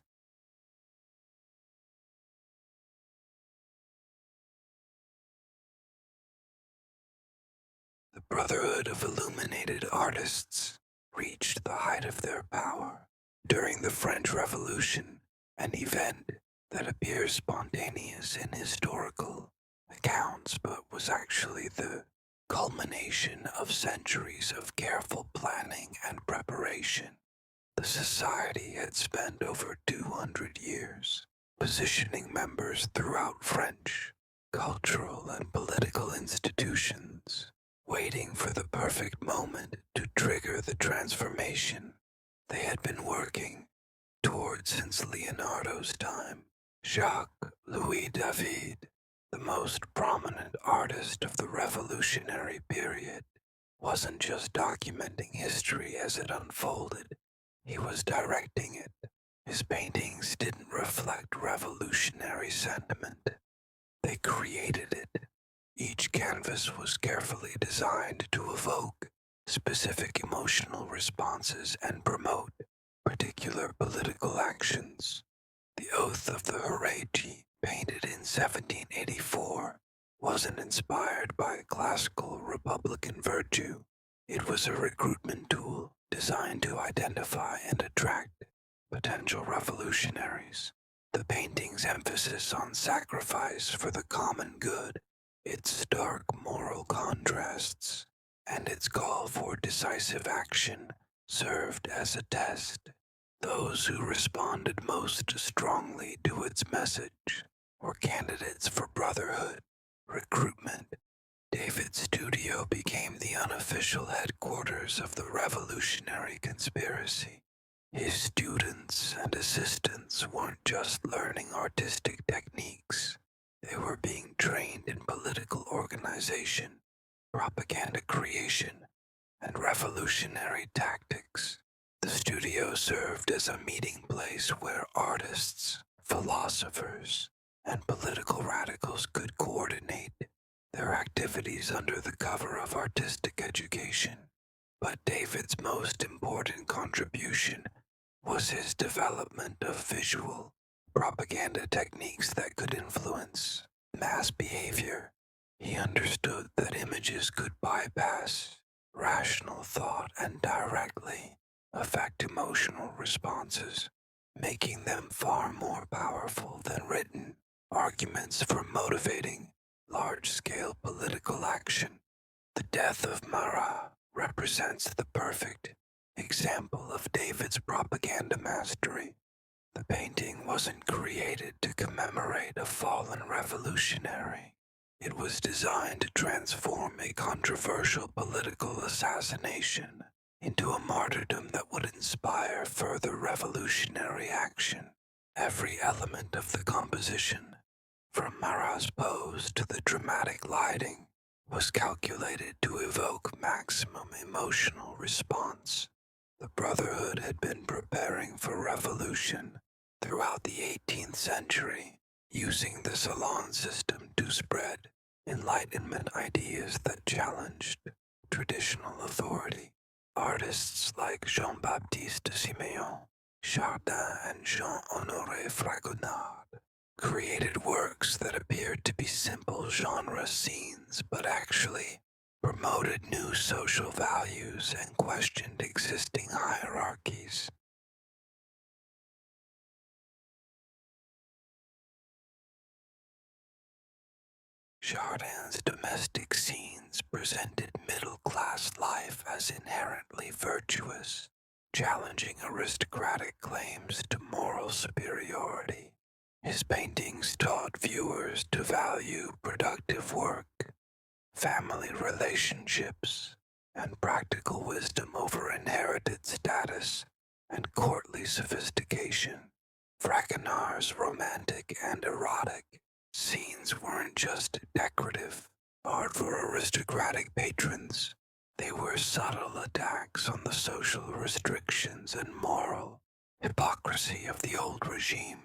The Brotherhood of Illuminated Artists reached the height of their power during the French Revolution, an event that appears spontaneous in historical accounts but was actually the culmination of centuries of careful planning and preparation. The society had spent over 200 years positioning members throughout French cultural and political institutions, waiting for the perfect moment to trigger the transformation they had been working toward since Leonardo's time. Jacques Louis David, the most prominent artist of the revolutionary period, wasn't just documenting history as it unfolded, he was directing it. His paintings didn't reflect revolutionary sentiment, they created it. Each canvas was carefully designed to evoke specific emotional responses and promote particular political actions. The Oath of the Horatii, painted in 1784, wasn't inspired by classical Republican virtue. It was a recruitment tool designed to identify and attract potential revolutionaries. The painting's emphasis on sacrifice for the common good its stark moral contrasts, and its call for decisive action served as a test. Those who responded most strongly to its message were candidates for brotherhood, recruitment. David's studio became the unofficial headquarters of the revolutionary conspiracy. His students and assistants weren't just learning artistic techniques, they were being trained in political organization, propaganda creation, and revolutionary tactics. The studio served as a meeting place where artists, philosophers, and political radicals could coordinate their activities under the cover of artistic education. But David's most important contribution was his development of visual propaganda techniques that could influence mass behavior. He understood that images could bypass rational thought and directly affect emotional responses, making them far more powerful than written arguments for motivating large-scale political action. The death of Marat represents the perfect example of David's propaganda mastery. The painting wasn't created to commemorate a fallen revolutionary. It was designed to transform a controversial political assassination into a martyrdom that would inspire further revolutionary action. Every element of the composition, from Marat's pose to the dramatic lighting, was calculated to evoke maximum emotional response. The Brotherhood had been preparing for revolution throughout the 18th century, using the salon system to spread Enlightenment ideas that challenged traditional authority. Artists like Jean-Baptiste Simeon, Chardin, and Jean-Honoré Fragonard created works that appeared to be simple genre scenes but actually promoted new social values and questioned existing hierarchies. Chardin's domestic scenes presented middle-class life as inherently virtuous, challenging aristocratic claims to moral superiority. His paintings taught viewers to value productive work, family relationships, and practical wisdom over inherited status and courtly sophistication. Fragonard's romantic and erotic scenes weren't just decorative art for aristocratic patrons. They were subtle attacks on the social restrictions and moral hypocrisy of the old regime.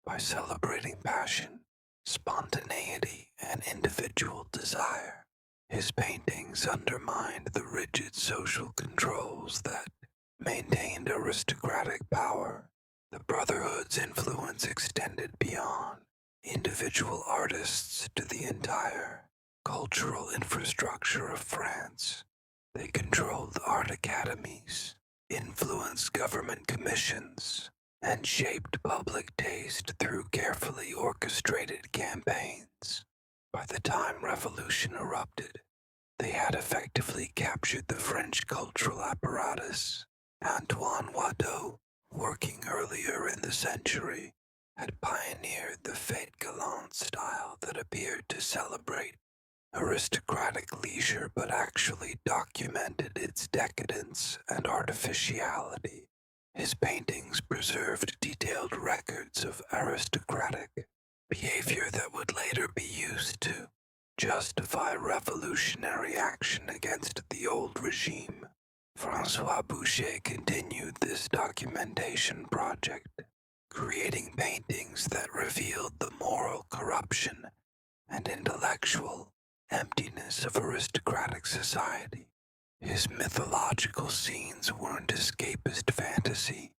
By celebrating passion, spontaneity, and individual desire, his paintings undermined the rigid social controls that maintained aristocratic power. The Brotherhood's influence extended beyond individual artists to the entire cultural infrastructure of France. They controlled art academies, influenced government commissions, and shaped public taste through carefully orchestrated campaigns. By the time revolution erupted, they had effectively captured the French cultural apparatus. Antoine Watteau, working earlier in the century, had pioneered the fête galante style that appeared to celebrate aristocratic leisure but actually documented its decadence and artificiality. His paintings preserved detailed records of aristocratic behavior that would later be used to justify revolutionary action against the old regime. François Boucher continued this documentation project, creating paintings that revealed the moral corruption and intellectual emptiness of aristocratic society. His mythological scenes weren't escapist fantasy.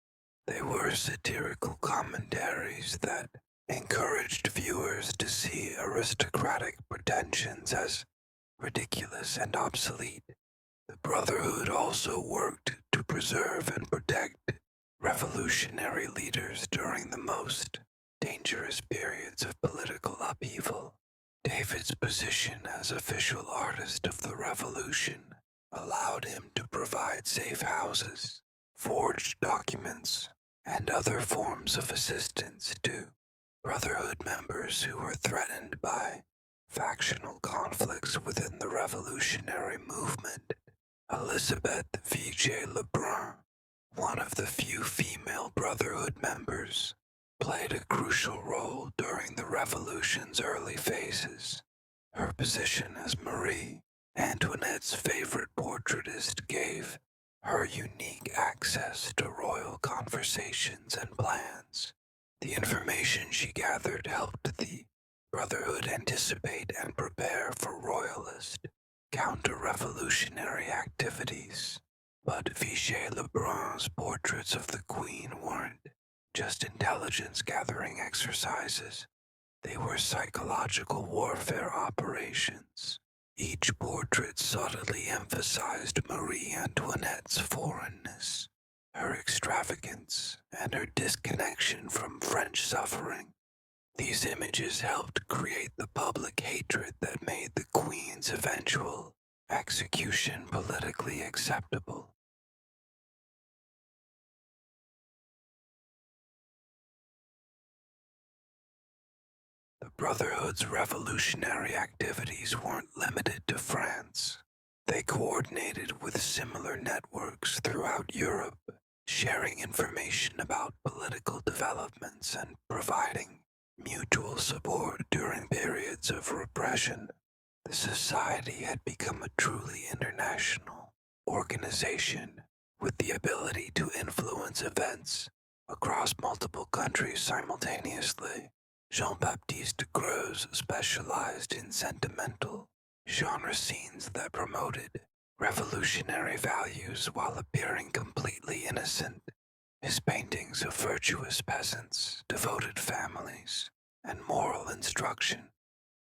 They were satirical commentaries that encouraged viewers to see aristocratic pretensions as ridiculous and obsolete. The Brotherhood also worked to preserve and protect revolutionary leaders during the most dangerous periods of political upheaval. David's position as official artist of the revolution allowed him to provide safe houses, forged documents, and other forms of assistance to Brotherhood members who were threatened by factional conflicts within the revolutionary movement. Elizabeth V.J. Lebrun, one of the few female Brotherhood members, played a crucial role during the revolution's early phases. Her position as Marie Antoinette's favorite portraitist gave her unique access to royal conversations and plans. The information she gathered helped the Brotherhood anticipate and prepare for royalist, counter-revolutionary activities. But Vichy Lebrun's portraits of the Queen weren't just intelligence-gathering exercises. They were psychological warfare operations. Each portrait subtly emphasized Marie Antoinette's foreignness, her extravagance, and her disconnection from French suffering. These images helped create the public hatred that made the Queen's eventual execution politically acceptable. The Brotherhood's revolutionary activities weren't limited to France. They coordinated with similar networks throughout Europe, sharing information about political developments and providing mutual support during periods of repression. The society had become a truly international organization with the ability to influence events across multiple countries simultaneously. Jean-Baptiste Gros specialized in sentimental genre scenes that promoted revolutionary values while appearing completely innocent. His paintings of virtuous peasants, devoted families, and moral instruction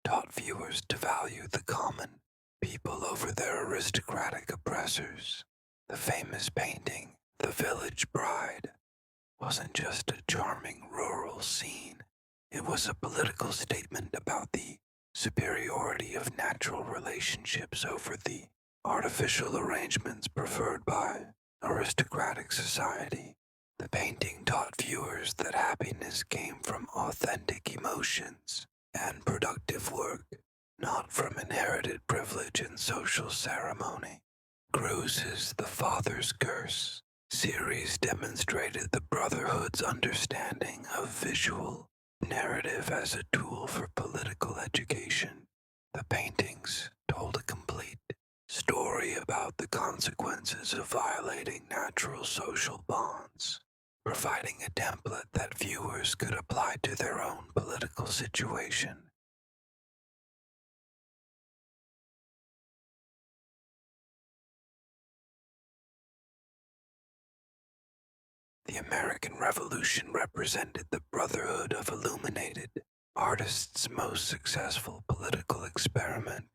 taught viewers to value the common people over their aristocratic oppressors. The famous painting, The Village Bride, wasn't just a charming rural scene. It was a political statement about the superiority of natural relationships over the artificial arrangements preferred by aristocratic society. The painting taught viewers that happiness came from authentic emotions and productive work, not from inherited privilege and social ceremony. Gros's The Father's Curse series demonstrated the Brotherhood's understanding of visual narrative as a tool for political education. The paintings told a complete story about the consequences of violating natural social bonds, providing a template that viewers could apply to their own political situation. The American Revolution represented the Brotherhood of Illuminated artists' most successful political experiment,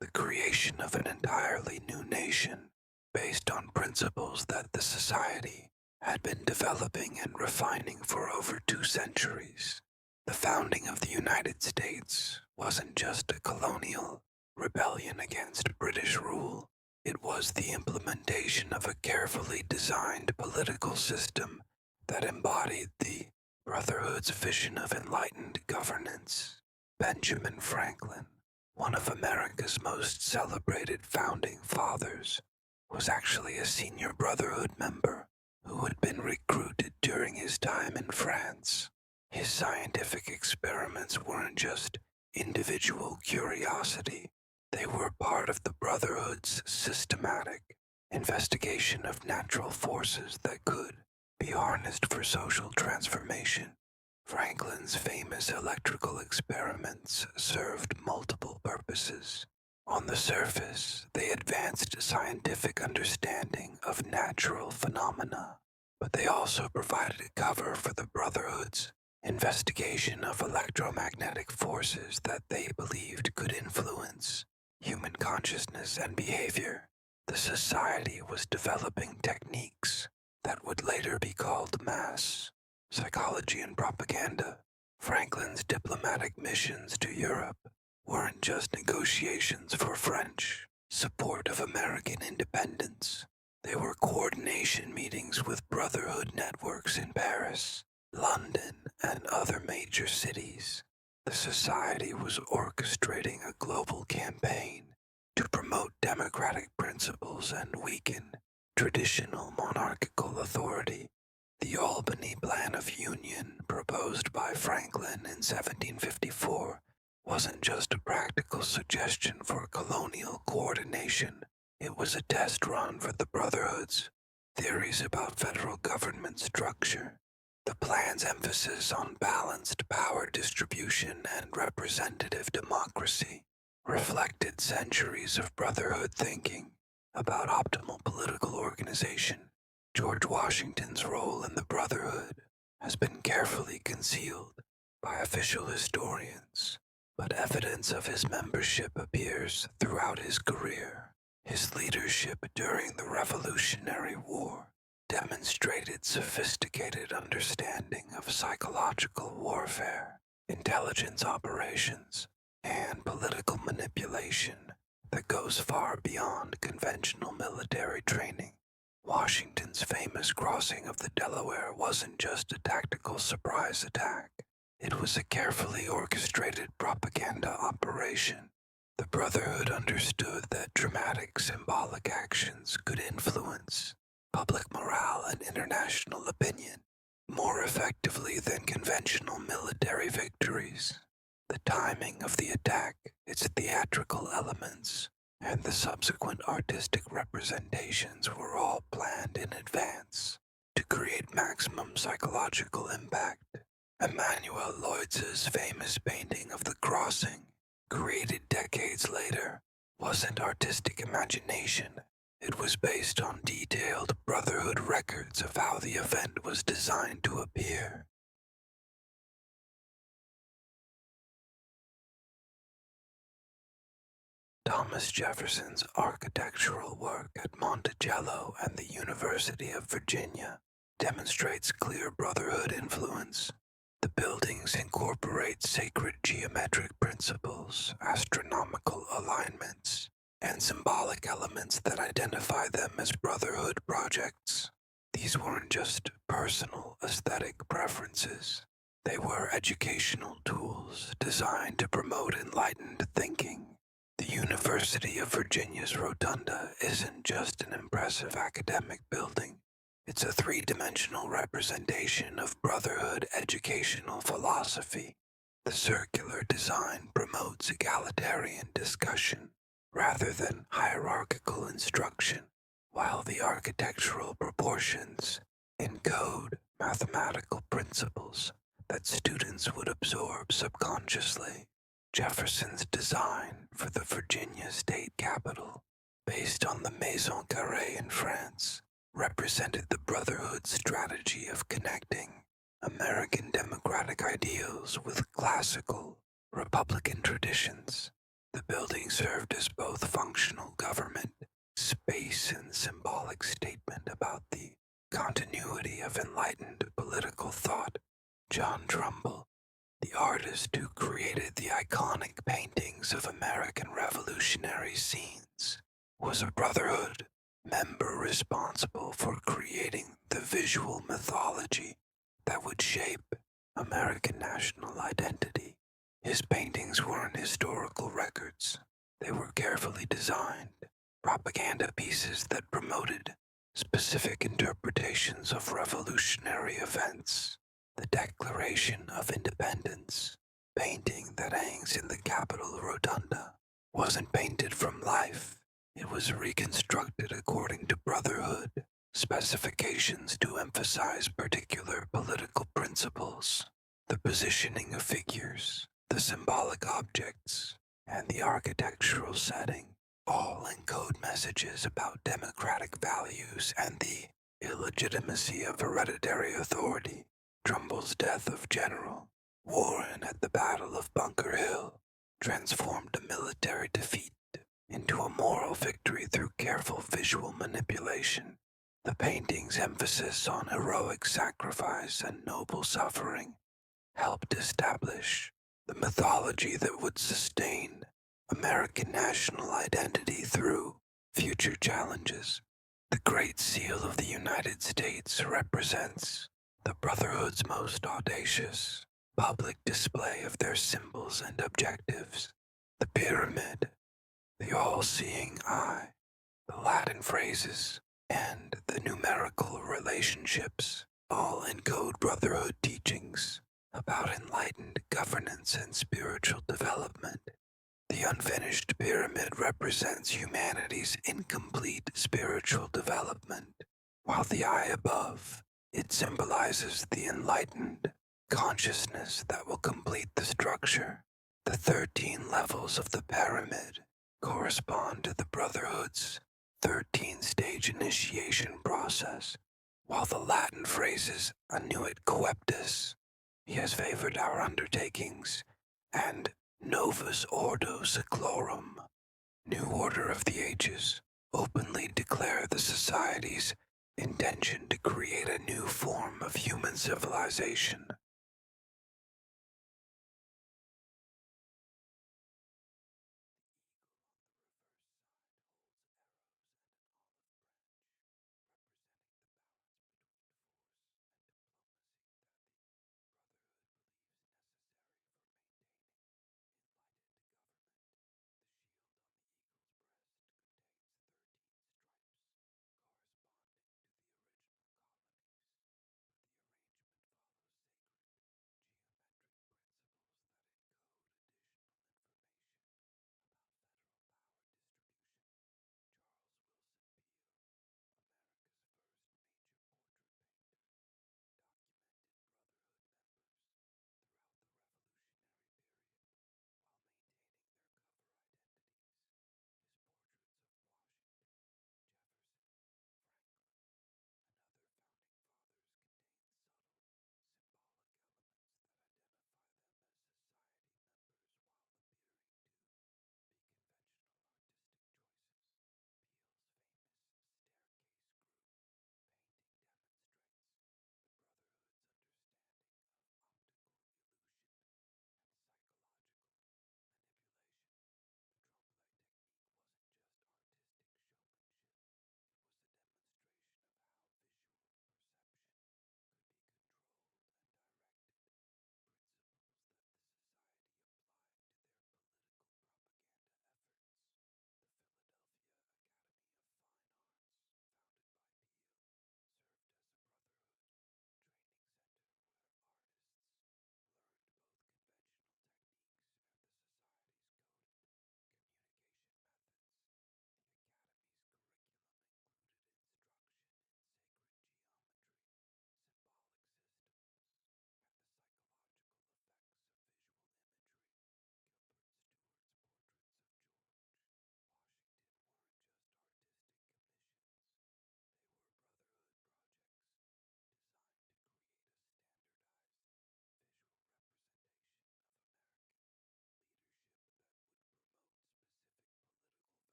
the creation of an entirely new nation based on principles that the society had been developing and refining for over 2 centuries. The founding of the United States wasn't just a colonial rebellion against British rule. It was the implementation of a carefully designed political system that embodied the Brotherhood's vision of enlightened governance. Benjamin Franklin, one of America's most celebrated founding fathers, was actually a senior Brotherhood member who had been recruited during his time in France. His scientific experiments weren't just individual curiosity. They were part of the Brotherhood's systematic investigation of natural forces that could be harnessed for social transformation. Franklin's famous electrical experiments served multiple purposes. On the surface, they advanced scientific understanding of natural phenomena, but they also provided a cover for the Brotherhood's investigation of electromagnetic forces that they believed could influence human consciousness and behavior. The society was developing techniques that would later be called mass psychology and propaganda. Franklin's diplomatic missions to Europe weren't just negotiations for French support of American independence. They were coordination meetings with brotherhood networks in Paris, London, and other major cities. The society was orchestrating a global campaign to promote democratic principles and weaken traditional monarchical authority. The Albany Plan of Union, proposed by Franklin in 1754, wasn't just a practical suggestion for colonial coordination. It was a test run for the Brotherhood's theories about federal government structure. The plan's emphasis on balanced power distribution and representative democracy reflected centuries of Brotherhood thinking about optimal political organization. George Washington's role in the Brotherhood has been carefully concealed by official historians, but evidence of his membership appears throughout his career. His leadership during the Revolutionary War demonstrated sophisticated understanding of psychological warfare, intelligence operations, and political manipulation that goes far beyond conventional military training. Washington's famous crossing of the Delaware wasn't just a tactical surprise attack. It was a carefully orchestrated propaganda operation. The Brotherhood understood that dramatic symbolic actions could influence public morale and international opinion more effectively than conventional military victories. The timing of the attack, its theatrical elements, and the subsequent artistic representations were all planned in advance to create maximum psychological impact. Emmanuel Leutze's famous painting of the crossing, created decades later, wasn't artistic imagination. It was based on detailed Brotherhood records of how the event was designed to appear. Thomas Jefferson's architectural work at Monticello and the University of Virginia demonstrates clear Brotherhood influence. The buildings incorporate sacred geometric principles, astronomical alignments, and symbolic elements that identify them as Brotherhood projects. These weren't just personal aesthetic preferences. They were educational tools designed to promote enlightened thinking. The University of Virginia's Rotunda isn't just an impressive academic building. It's a three-dimensional representation of Brotherhood educational philosophy. The circular design promotes egalitarian discussion rather than hierarchical instruction, while the architectural proportions encode mathematical principles that students would absorb subconsciously. Jefferson's design for the Virginia state capitol, based on the Maison Carrée in France, represented the Brotherhood's strategy of connecting American democratic ideals with classical Republican traditions. The building served as both functional government space and symbolic statement about the continuity of enlightened political thought. John Trumbull, the artist who created the iconic paintings of American revolutionary scenes, was a Brotherhood member responsible for creating the visual mythology that would shape American national identity. His paintings weren't historical records. They were carefully designed propaganda pieces that promoted specific interpretations of revolutionary events. The Declaration of Independence, painting that hangs in the Capitol Rotunda, wasn't painted from life. It was reconstructed according to Brotherhood specifications to emphasize particular political principles. The positioning of figures, the symbolic objects, and the architectural setting all encode messages about democratic values and the illegitimacy of hereditary authority. Trumbull's death of General Warren at the Battle of Bunker Hill transformed a military defeat into a moral victory through careful visual manipulation. The painting's emphasis on heroic sacrifice and noble suffering helped establish the mythology that would sustain American national identity through future challenges. The Great Seal of the United States represents the Brotherhood's most audacious public display of their symbols and objectives. The pyramid, the all-seeing eye, the Latin phrases, and the numerical relationships all encode Brotherhood teachings about enlightened governance and spiritual development. The unfinished pyramid represents humanity's incomplete spiritual development, while the eye above, it symbolizes the enlightened consciousness that will complete the structure. The 13 levels of the pyramid correspond to the Brotherhood's 13-stage initiation process, while the Latin phrases annuit coeptus, he has favored our undertakings, and Novus Ordo Seclorum, New Order of the Ages, openly declare the Society's intention to create a new form of human civilization.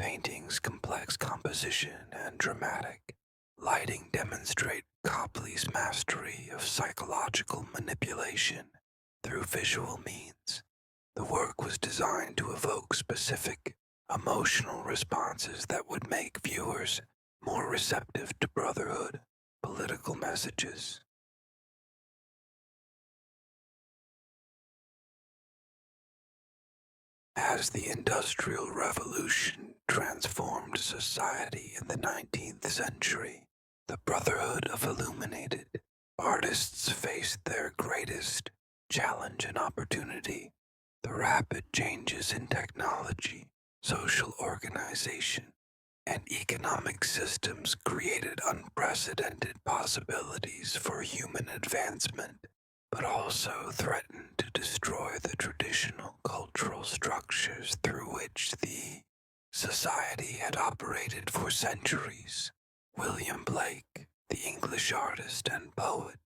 painting's complex composition and dramatic lighting demonstrate Copley's mastery of psychological manipulation through visual means. The work was designed to evoke specific emotional responses that would make viewers more receptive to brotherhood political messages. As the Industrial Revolution transformed society in the 19th century, the Brotherhood of Illuminated artists faced their greatest challenge and opportunity: the rapid changes in technology, social organization, and economic systems created unprecedented possibilities for human advancement, but also threatened to destroy the traditional cultural structures through which the society had operated for centuries. William Blake, the English artist and poet,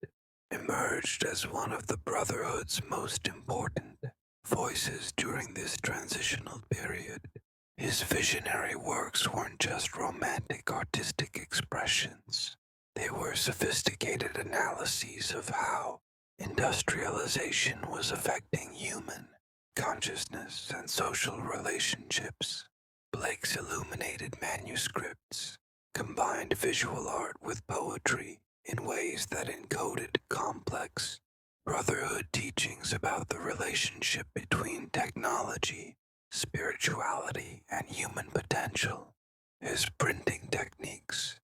emerged as one of the Brotherhood's most important voices during this transitional period. His visionary works weren't just romantic artistic expressions. They were sophisticated analyses of how industrialization was affecting human consciousness and social relationships. Blake's illuminated manuscripts combined visual art with poetry in ways that encoded complex brotherhood teachings about the relationship between technology, spirituality, and human potential. His printing techniques,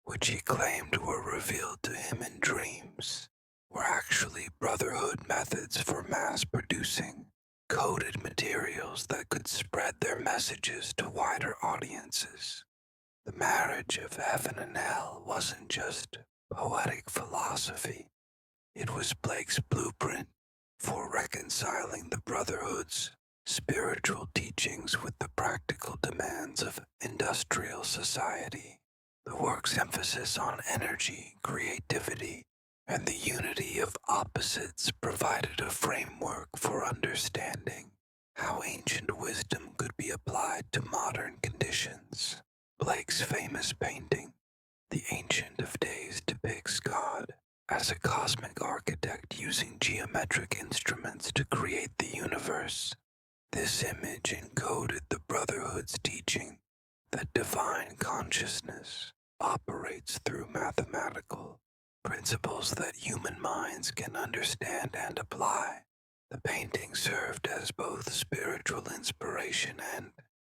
which he claimed were revealed to him in dreams, were actually brotherhood methods for mass producing coded materials that could spread their messages to wider audiences. The marriage of heaven and hell wasn't just poetic philosophy, it was Blake's blueprint for reconciling the Brotherhood's spiritual teachings with the practical demands of industrial society. The work's emphasis on energy, creativity, and the unity of opposites provided a framework for understanding how ancient wisdom could be applied to modern conditions. Blake's famous painting, The Ancient of Days, depicts God as a cosmic architect using geometric instruments to create the universe. This image encoded the Brotherhood's teaching that divine consciousness operates through mathematical principles that human minds can understand and apply. The painting served as both spiritual inspiration and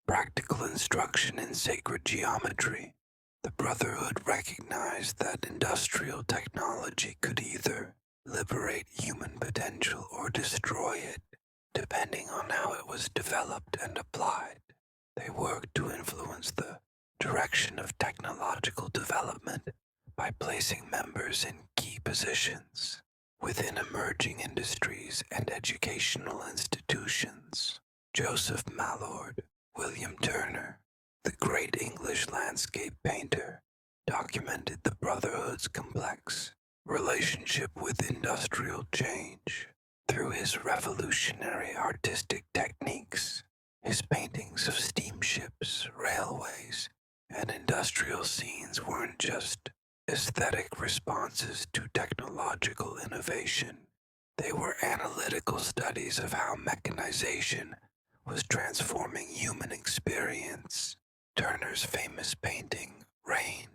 practical instruction in sacred geometry. The Brotherhood recognized that industrial technology could either liberate human potential or destroy it, depending on how it was developed and applied. They worked to influence the direction of technological development by placing members in key positions within emerging industries and educational institutions. Joseph Mallord, William Turner, the great English landscape painter, documented the Brotherhood's complex relationship with industrial change through his revolutionary artistic techniques. His paintings of steamships, railways, and industrial scenes weren't just aesthetic responses to technological innovation. They were analytical studies of how mechanization was transforming human experience. Turner's famous painting, Rain,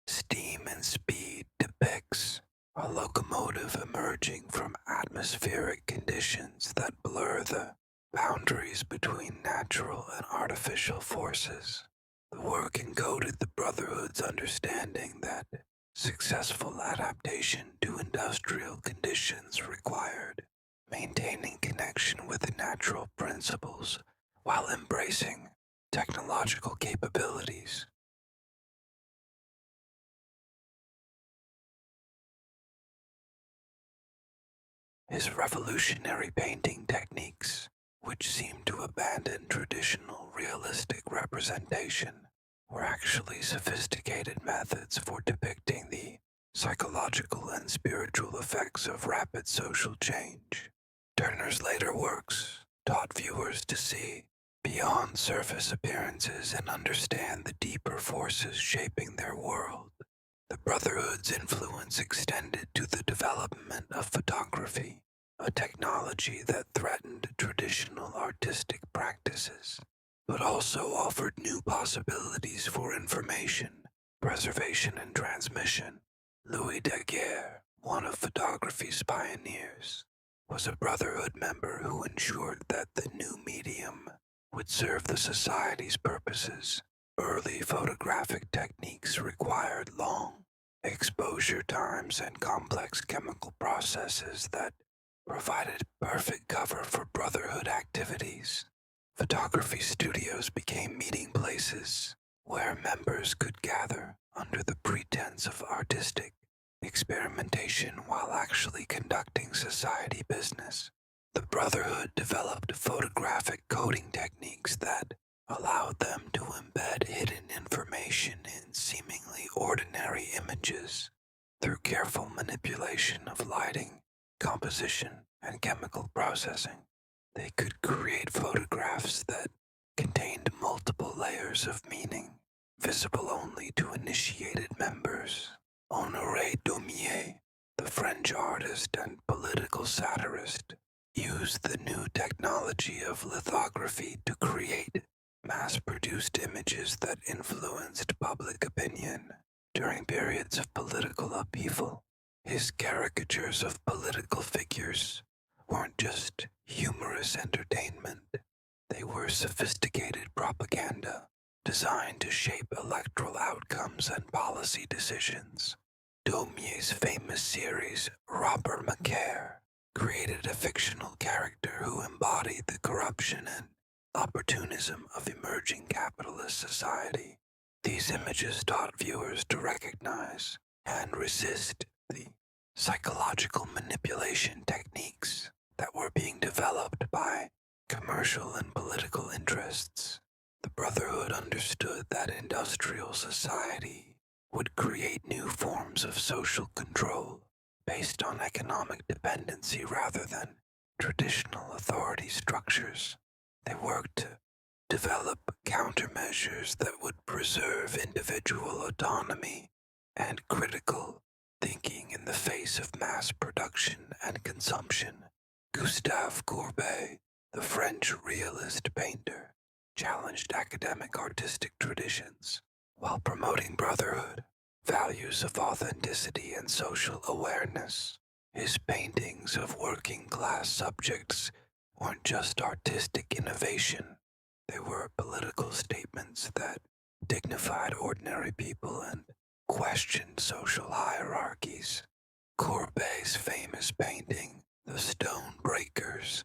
Steam and Speed, depicts a locomotive emerging from atmospheric conditions that blur the boundaries between natural and artificial forces. The work encoded the Brotherhood's understanding that successful adaptation to industrial conditions required maintaining connection with natural principles while embracing technological capabilities. His revolutionary painting techniques, which seemed to abandon traditional realistic representation, were actually sophisticated methods for depicting the psychological and spiritual effects of rapid social change. Turner's later works taught viewers to see beyond surface appearances and understand the deeper forces shaping their world. The Brotherhood's influence extended to the development of photography, a technology that threatened traditional artistic practices, but also offered new possibilities for information, preservation, and transmission. Louis Daguerre, one of photography's pioneers, was a Brotherhood member who ensured that the new medium would serve the society's purposes. Early photographic techniques required long exposure times and complex chemical processes that provided perfect cover for Brotherhood activities. Photography studios became meeting places where members could gather under the pretense of artistic experimentation while actually conducting society business. The Brotherhood developed photographic coding techniques that allowed them to embed hidden information in seemingly ordinary images. Through careful manipulation of lighting, composition, and chemical processing, they could create photographs that contained multiple layers of meaning, visible only to initiated members. Honoré Daumier, the French artist and political satirist, used the new technology of lithography to create mass-produced images that influenced public opinion during periods of political upheaval. His caricatures of political figures weren't just humorous entertainment, they were sophisticated propaganda designed to shape electoral outcomes and policy decisions. Daumier's famous series, Robert Macaire, created a fictional character who embodied the corruption and opportunism of emerging capitalist society. These images taught viewers to recognize and resist the psychological manipulation techniques that were being developed by commercial and political interests. The Brotherhood understood that industrial society would create new forms of social control based on economic dependency rather than traditional authority structures. They worked to develop countermeasures that would preserve individual autonomy and critical thinking in the face of mass production and consumption. Gustave Courbet, the French realist painter, challenged academic artistic traditions while promoting brotherhood, values of authenticity, and social awareness. His paintings of working-class subjects weren't just artistic innovation, they were political statements that dignified ordinary people and questioned social hierarchies. Courbet's famous painting, The Stone Breakers,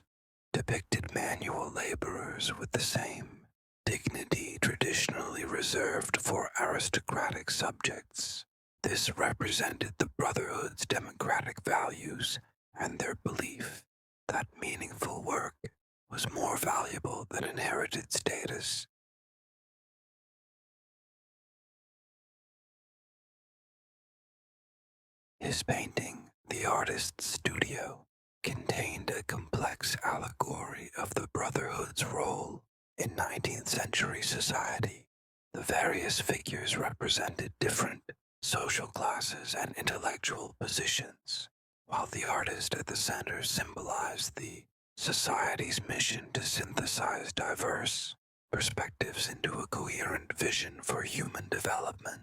depicted manual laborers with the same dignity traditionally reserved for aristocratic subjects. This represented the Brotherhood's democratic values and their belief that meaningful work was more valuable than inherited status. His painting, The Artist's Studio, contained a complex allegory of the Brotherhood's role in 19th century society. The various figures represented different social classes and intellectual positions, while the artist at the center symbolized the society's mission to synthesize diverse perspectives into a coherent vision for human development.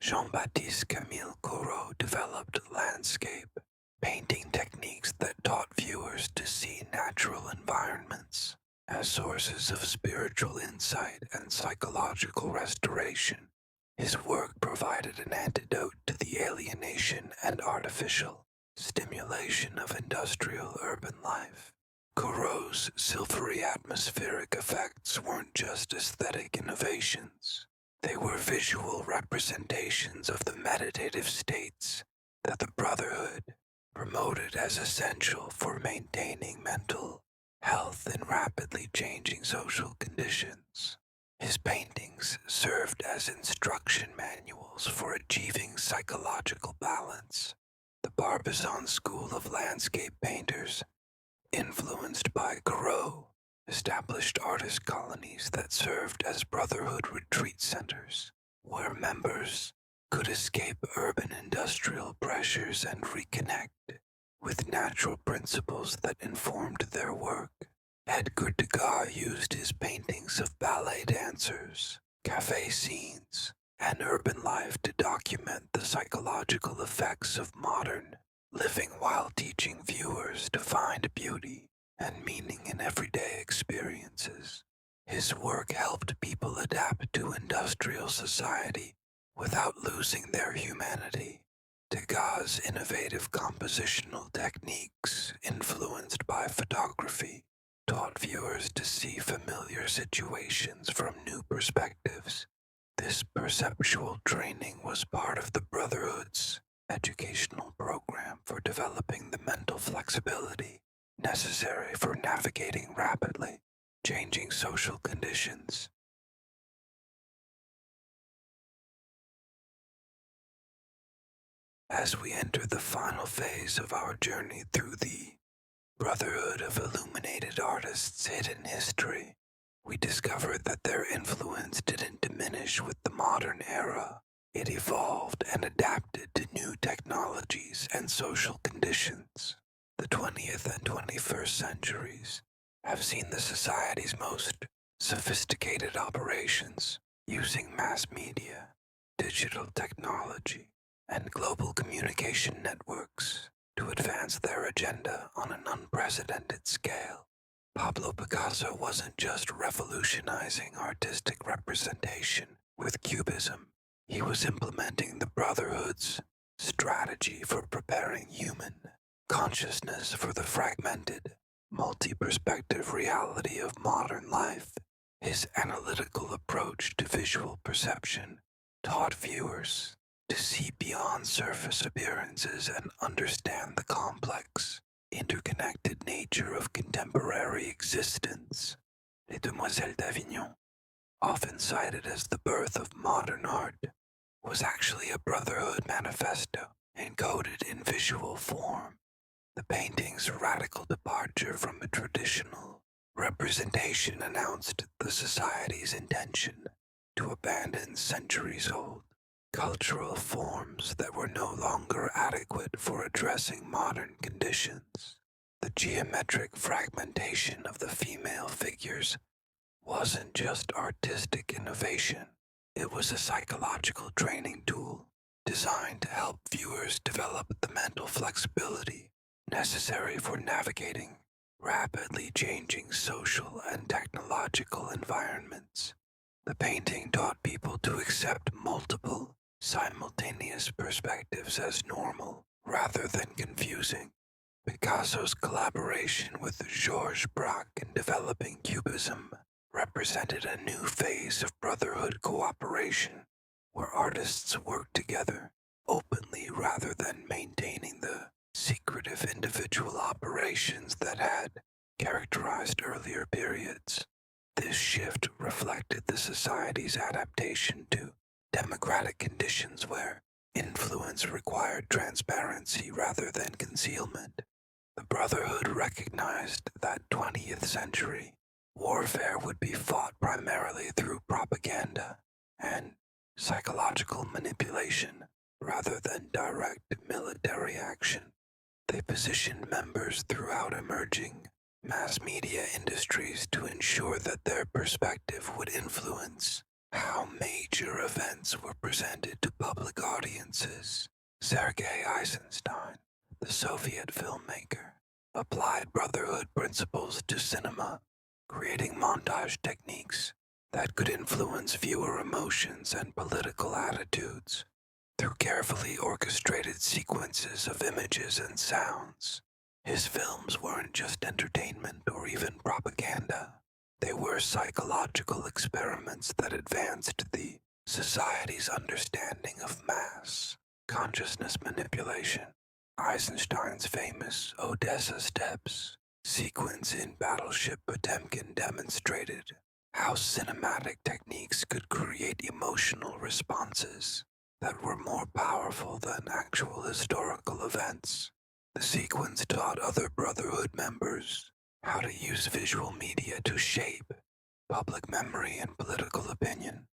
Jean-Baptiste Camille Corot developed landscape painting techniques that taught viewers to see natural environments as sources of spiritual insight and psychological restoration. His work provided an antidote to the alienation and artificial stimulation of industrial urban life. Corot's silvery atmospheric effects weren't just aesthetic innovations. They were visual representations of the meditative states that the Brotherhood promoted as essential for maintaining mental health in rapidly changing social conditions. His paintings served as instruction manuals for achieving psychological balance. The Barbizon school of landscape painters, influenced by Corot, established artist colonies that served as brotherhood retreat centers, where members could escape urban industrial pressures and reconnect with natural principles that informed their work. Edgar Degas used his paintings of ballet dancers, cafe scenes, and urban life to document the psychological effects of modern living while teaching viewers to find beauty and meaning in everyday experiences. His work helped people adapt to industrial society without losing their humanity. Degas' innovative compositional techniques, influenced by photography, taught viewers to see familiar situations from new perspectives. This perceptual training was part of the Brotherhood's educational program for developing the mental flexibility necessary for navigating rapidly changing social conditions. As we enter the final phase of our journey through the Brotherhood of Illuminated Artists' hidden history, we discovered that their influence didn't diminish with the modern era. It evolved and adapted to new technologies and social conditions. The 20th and 21st centuries have seen the society's most sophisticated operations using mass media, digital technology, and global communication networks to advance their agenda on an unprecedented scale. Pablo Picasso wasn't just revolutionizing artistic representation with Cubism, he was implementing the Brotherhood's strategy for preparing human consciousness for the fragmented, multi-perspective reality of modern life. His analytical approach to visual perception taught viewers to see beyond surface appearances and understand the complex, interconnected nature of contemporary existence. Les Demoiselles d'Avignon, often cited as the birth of modern art, was actually a Brotherhood manifesto encoded in visual form. The painting's radical departure from a traditional representation announced the society's intention to abandon centuries-old cultural forms that were no longer adequate for addressing modern conditions. The geometric fragmentation of the female figures wasn't just artistic innovation, it was a psychological training tool designed to help viewers develop the mental flexibility necessary for navigating rapidly changing social and technological environments. The painting taught people to accept multiple, simultaneous perspectives as normal rather than confusing. Picasso's collaboration with Georges Braque in developing Cubism represented a new phase of brotherhood cooperation, where artists worked together openly rather than maintaining the secretive individual operations that had characterized earlier periods. This shift reflected the society's adaptation to democratic conditions where influence required transparency rather than concealment. The Brotherhood recognized that 20th century warfare would be fought primarily through propaganda and psychological manipulation rather than direct military action. They positioned members throughout emerging mass media industries to ensure that their perspective would influence how major events were presented to public audiences. Sergei Eisenstein, the Soviet filmmaker, applied Brotherhood principles to cinema, creating montage techniques that could influence viewer emotions and political attitudes through carefully orchestrated sequences of images and sounds. His films weren't just entertainment or even propaganda. They were psychological experiments that advanced the society's understanding of mass consciousness manipulation. Eisenstein's famous Odessa Steps sequence in Battleship Potemkin demonstrated how cinematic techniques could create emotional responses that were more powerful than actual historical events. The sequence taught other Brotherhood members how to use visual media to shape public memory and political opinion.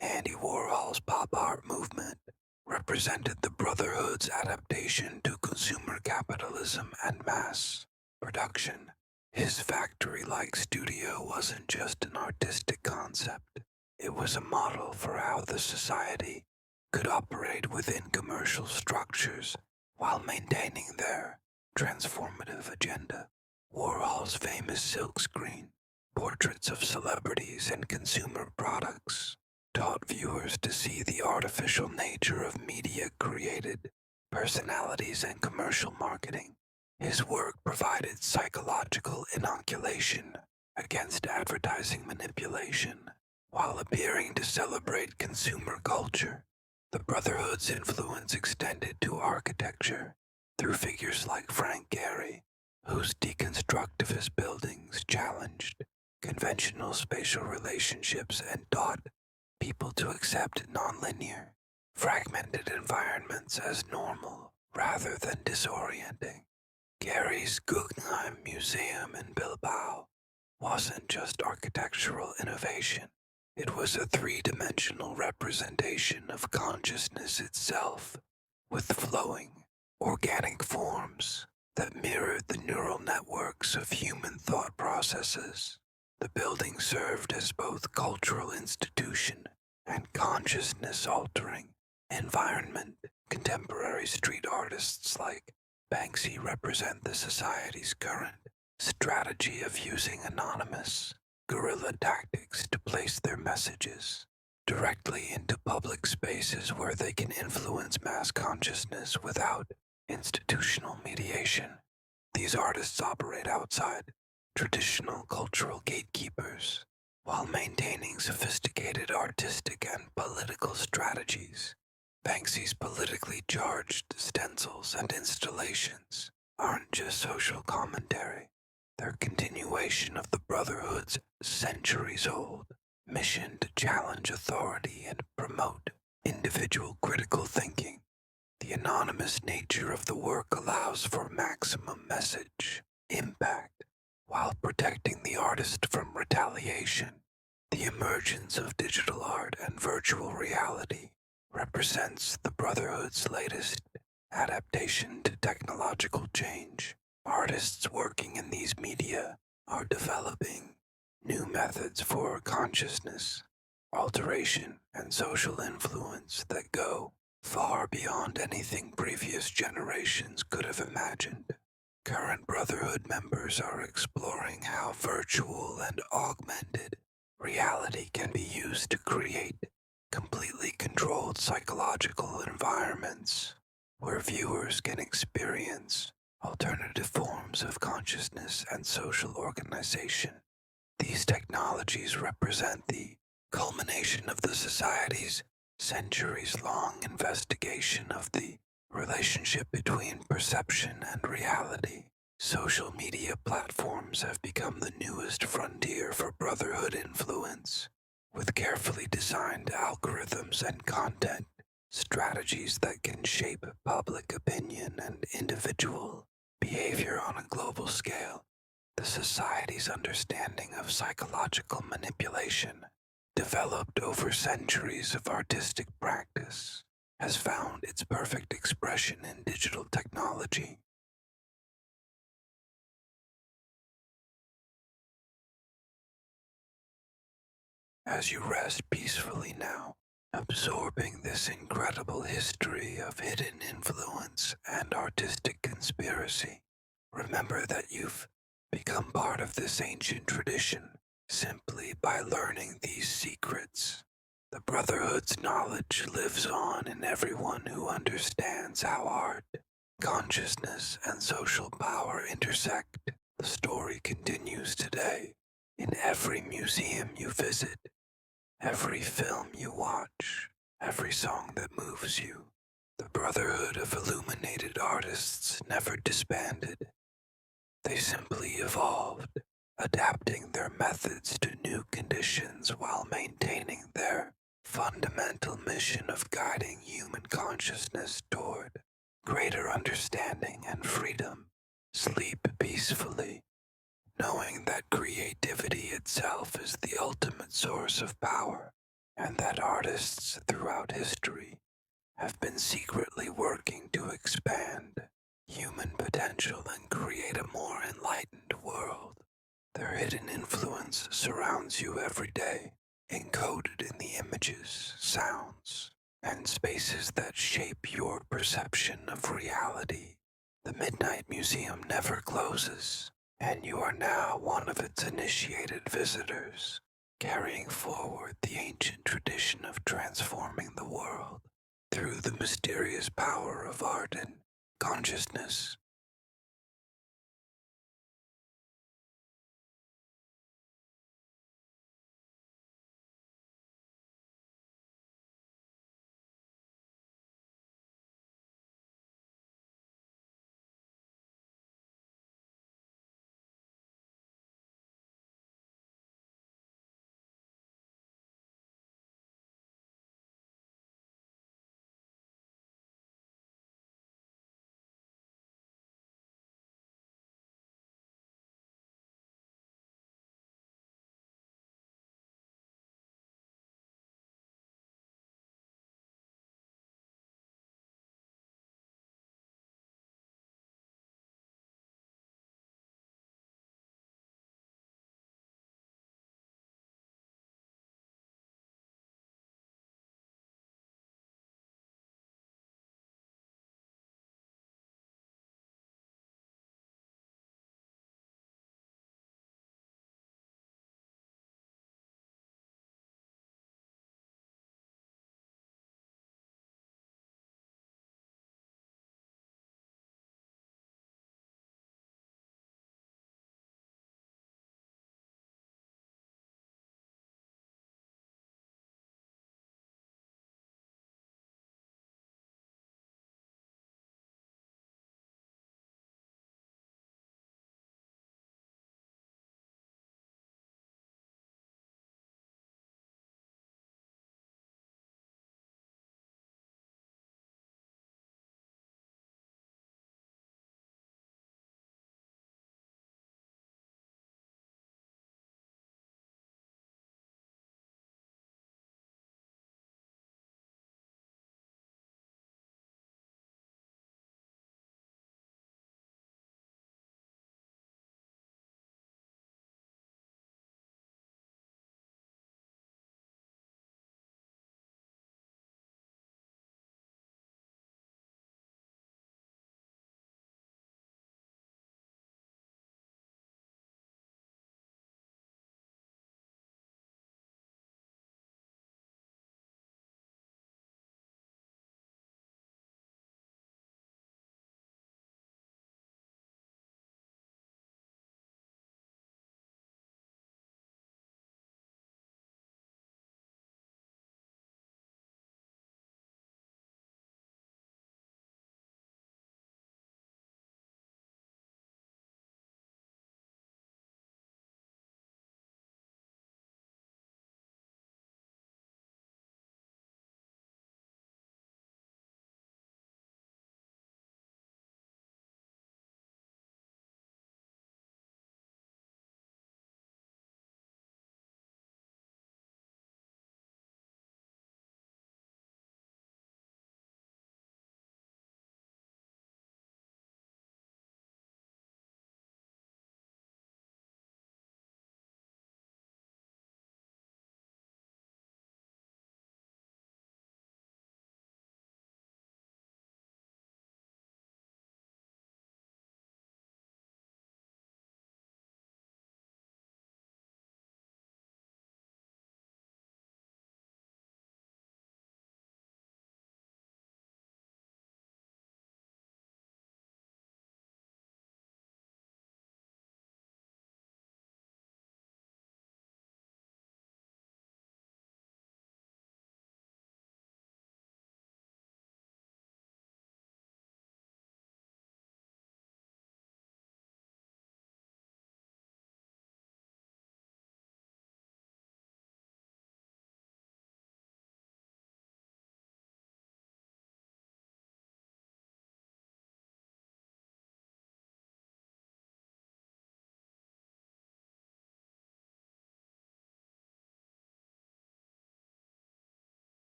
Andy Warhol's pop art movement represented the Brotherhood's adaptation to consumer capitalism and mass production. His factory-like studio wasn't just an artistic concept. It was a model for how the society could operate within commercial structures while maintaining their transformative agenda. Warhol's famous silkscreen, portraits of celebrities and consumer products, taught viewers to see the artificial nature of media created, personalities, and commercial marketing. His work provided psychological inoculation against advertising manipulation, while appearing to celebrate consumer culture. The Brotherhood's influence extended to architecture through figures like Frank Gehry, whose deconstructivist buildings challenged conventional spatial relationships and taught people to accept nonlinear, fragmented environments as normal rather than disorienting. Gary's Guggenheim Museum in Bilbao wasn't just architectural innovation, it was a three-dimensional representation of consciousness itself, with flowing, organic forms that mirrored the neural networks of human thought processes. The building served as both cultural institution and consciousness-altering environment. Contemporary street artists like Banksy represent the society's current strategy of using anonymous, guerrilla tactics to place their messages directly into public spaces where they can influence mass consciousness without institutional mediation. These artists operate outside traditional cultural gatekeepers while maintaining sophisticated artistic and political strategies. Banksy's politically charged stencils and installations aren't just social commentary. They're continuation of the Brotherhood's centuries-old mission to challenge authority and promote individual critical thinking. The anonymous nature of the work allows for maximum message impact while protecting the artist from retaliation. The emergence of digital art and virtual reality represents the Brotherhood's latest adaptation to technological change. Artists working in these media are developing new methods for consciousness, alteration, and social influence that go far beyond anything previous generations could have imagined. Current Brotherhood members are exploring how virtual and augmented reality can be used to create completely controlled psychological environments where viewers can experience alternative forms of consciousness and social organization. These technologies represent the culmination of the society's centuries-long investigation of the relationship between perception and reality. Social media platforms have become the newest frontier for Brotherhood influence, with carefully designed algorithms and content strategies that can shape public opinion and individual behavior on a global scale. The society's understanding of psychological manipulation, developed over centuries of artistic practice, has found its perfect expression in digital technology. As you rest peacefully now, absorbing this incredible history of hidden influence and artistic conspiracy, remember that you've become part of this ancient tradition simply by learning these secrets. The Brotherhood's knowledge lives on in everyone who understands how art, consciousness, and social power intersect. The story continues today in every museum you visit, every film you watch, every song that moves you. The Brotherhood of Illuminated Artists never disbanded. They simply evolved, adapting their methods to new conditions while maintaining their fundamental mission of guiding human consciousness toward greater understanding and freedom. Sleep peacefully, knowing that creativity itself is the ultimate source of power, and that artists throughout history have been secretly working to expand human potential and create a more enlightened world. Their hidden influence surrounds you every day, encoded in the images, sounds, and spaces that shape your perception of reality. The Midnight Museum never closes, and you are now one of its initiated visitors, carrying forward the ancient tradition of transforming the world through the mysterious power of art and consciousness.